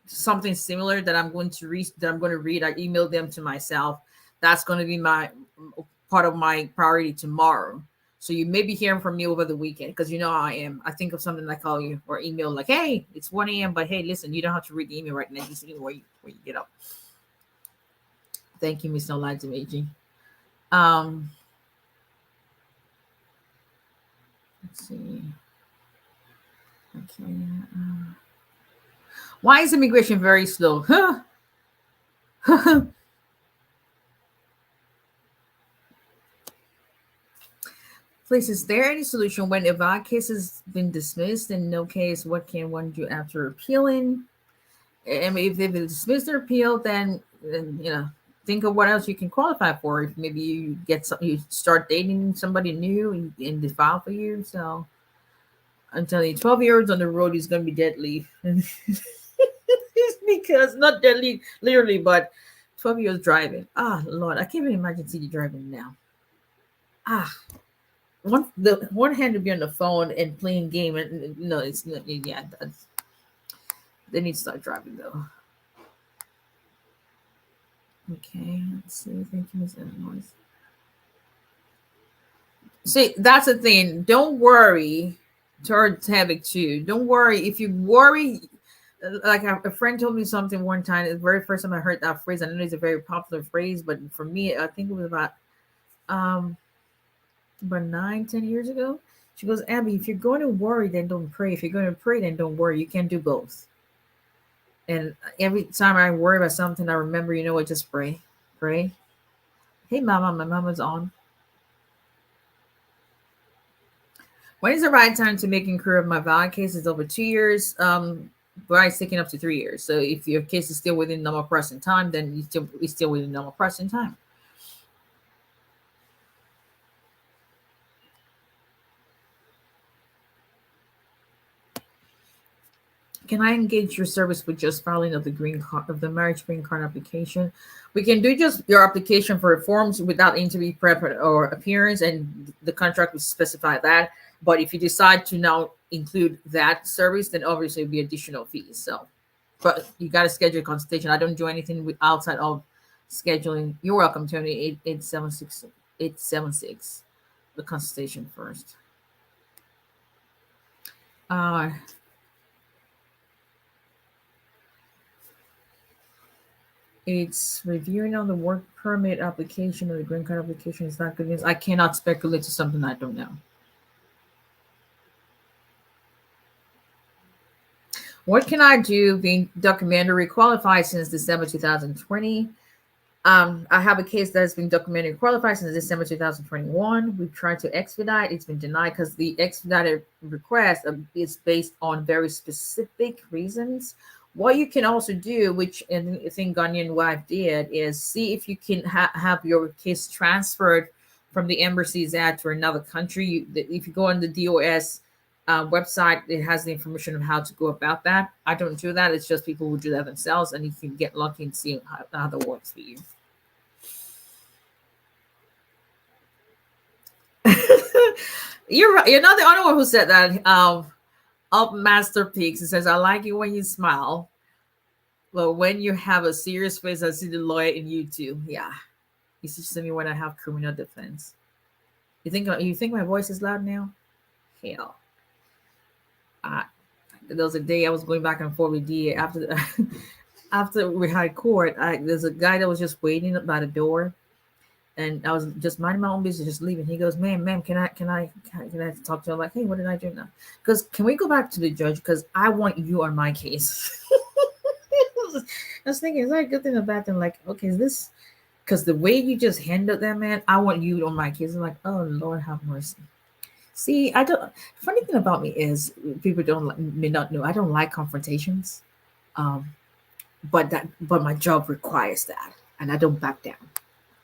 something similar that I'm going to read. I emailed them to myself. That's going to be my part of my priority tomorrow. So you may be hearing from me over the weekend because you know how I am. I think of something, I call you or email like, hey, it's 1 a.m. But hey, listen, you don't have to read the email right now. Just where you get up. Thank you, Miss 𝒊𝒎𝒎𝒊𝒈𝒓𝒂𝒏𝒕. Let's see. Okay. Why is immigration very slow? Huh? Please, is there any solution when a VA case has been dismissed and no case? What can one do after appealing? I mean, if they've dismissed their appeal, then think of what else you can qualify for. If maybe you you start dating somebody new and they file for you. So I'm telling you, 12-year-olds on the road is going to be deadly. Because not deadly literally, but 12 years driving. Ah, Lord, I can't even imagine CD driving now. Ah, one hand to be on the phone and playing game, and no, it's not. Yeah, they need to start driving though. Okay, let's see. Thank you, Miss Illinois. See, that's the thing. Don't worry. Towards habit too. Don't worry. If you worry, like a friend told me something one time. The very first time I heard that phrase, I know it's a very popular phrase, but for me, I think it was um about 9, 10 years ago. She goes, Abby, if you're going to worry, then don't pray. If you're going to pray, then don't worry. You can't do both. And every time I worry about something, I remember, you know what? Just pray, pray. Hey, mama, my mama's on. When is the right time to make inquiry of my valid case? It's over 2 years. But it's taking up to 3 years. So if your case is still within normal processing time, then it's still within normal processing time. Can I engage your service with just filing of the green card of the marriage green card application? We can do just your application for forms without interview prep or appearance, and the contract will specify that. But if you decide to now include that service, then obviously it'll be additional fees. So, but you got to schedule a consultation. I don't do anything with outside of scheduling. You're welcome, Tony. 8876 the consultation first. Uh, It's reviewing on the work permit application or the green card application is not good news. I cannot speculate to something I don't know. What can I do being documentary qualified since December 2020? I have a case that has been documentary qualified since December 2021. We've tried to expedite. It's been denied because the expedited request is based on very specific reasons. What you can also do, which I think Ghanaian wife did, is see if you can have your case transferred from the embassies to another country. If you go on the DOS website, it has the information of how to go about that. I don't do that. It's just people who do that themselves, and you can get lucky and see how that works for you. You're right. You're not the only one who said that. Up Master Peaks. It says, I like it when you smile. But when you have a serious face, I see the lawyer in you too. Yeah. You see me when I have criminal defense. You think my voice is loud now? Hell. There was a day I was going back and forth with DA after we had court. There's a guy that was just waiting by the door, and I was just minding my own business, just leaving. He goes, ma'am, can I talk to him? I'm like, hey, what did I do now? Because can we go back to the judge? Because I want you on my case. I was thinking, is that a good thing or a bad thing? Like, okay, is this because the way you just handled that, man, I want you on my case. I'm like, oh Lord have mercy. See, I don't. Funny thing about me is people may not know I don't like confrontations, but my job requires that, and I don't back down.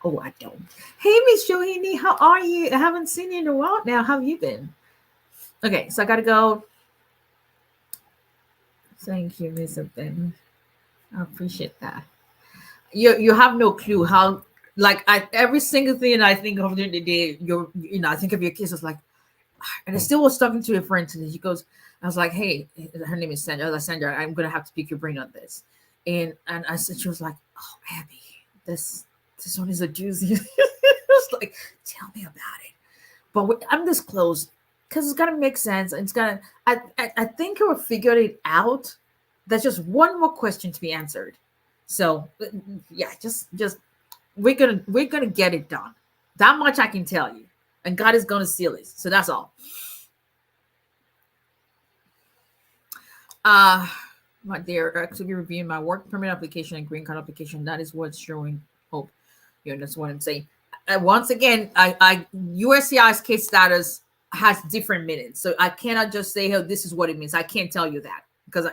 Oh, I don't. Hey, Miss Johini, how are you? I haven't seen you in a while now. How have you been? Okay, so I gotta go. Thank you, Miss Ben. I appreciate that. You have no clue how every single thing I think of during the day, I think of your kids as like, and I still was talking to a friend today. She goes, I was like, hey, her name is Sandra. Sandra, I'm gonna have to pick your brain on this. And I said, she was like, oh, Abby, this one is a doozy. It was like, tell me about it. But I'm this close because it's gonna make sense. It's gonna. I think we'll figure it out. There's just one more question to be answered. So yeah, just we're gonna get it done. That much I can tell you. And God is gonna seal it. So that's all. My dear, actually reviewing my work permit application and green card application. That is what's showing hope. That's what I'm saying. Once again, USCIS case status has different minutes, so I cannot just say, "Oh, this is what it means." I can't tell you that because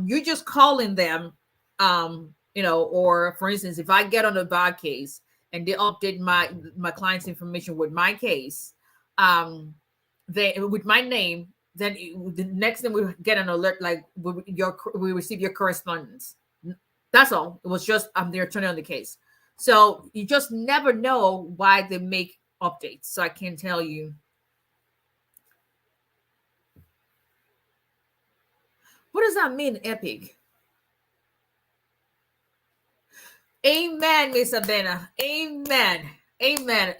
you're just calling them, or for instance, if I get on a bad case and they update my client's information with my case, with my name, then the next thing we get an alert like we receive your correspondence. That's all. It was just I'm the attorney on the case. So you just never know why they make updates, so I can tell you. What does that mean, epic? Amen, Miss Abena. Amen. Amen.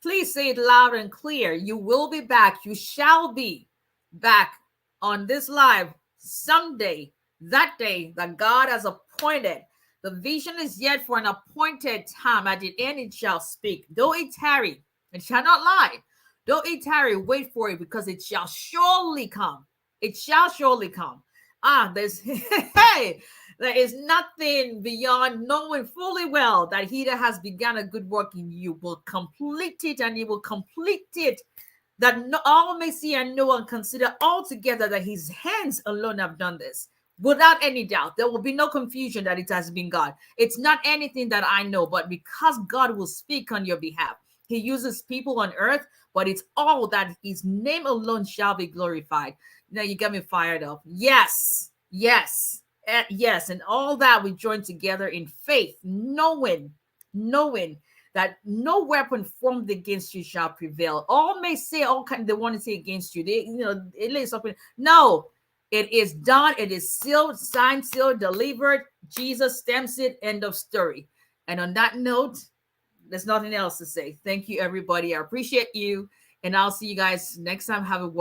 Please say it loud and clear. You will be back. You shall be back on this live someday, that day that God has appointed. The vision is yet for an appointed time. At the end, it shall speak. Though it tarry, it shall not lie. Though it tarry, wait for it, because it shall surely come. It shall surely come. There's hey, there is nothing beyond knowing fully well that he that has begun a good work in you will complete it, and he will complete it, that all may see and know and consider altogether that his hands alone have done this. Without any doubt, there will be no confusion that it has been God. It's not anything that I know, but because God will speak on your behalf. He uses people on earth, but it's all that his name alone shall be glorified. Now you got me fired up. Yes, yes, yes. And all that we join together in faith, knowing that no weapon formed against you shall prevail. All may say all kind they want to say against you. They, it lays up. No, it is done. It is sealed, signed, sealed, delivered. Jesus stamps it. End of story. And on that note, there's nothing else to say. Thank you, everybody. I appreciate you. And I'll see you guys next time. Have a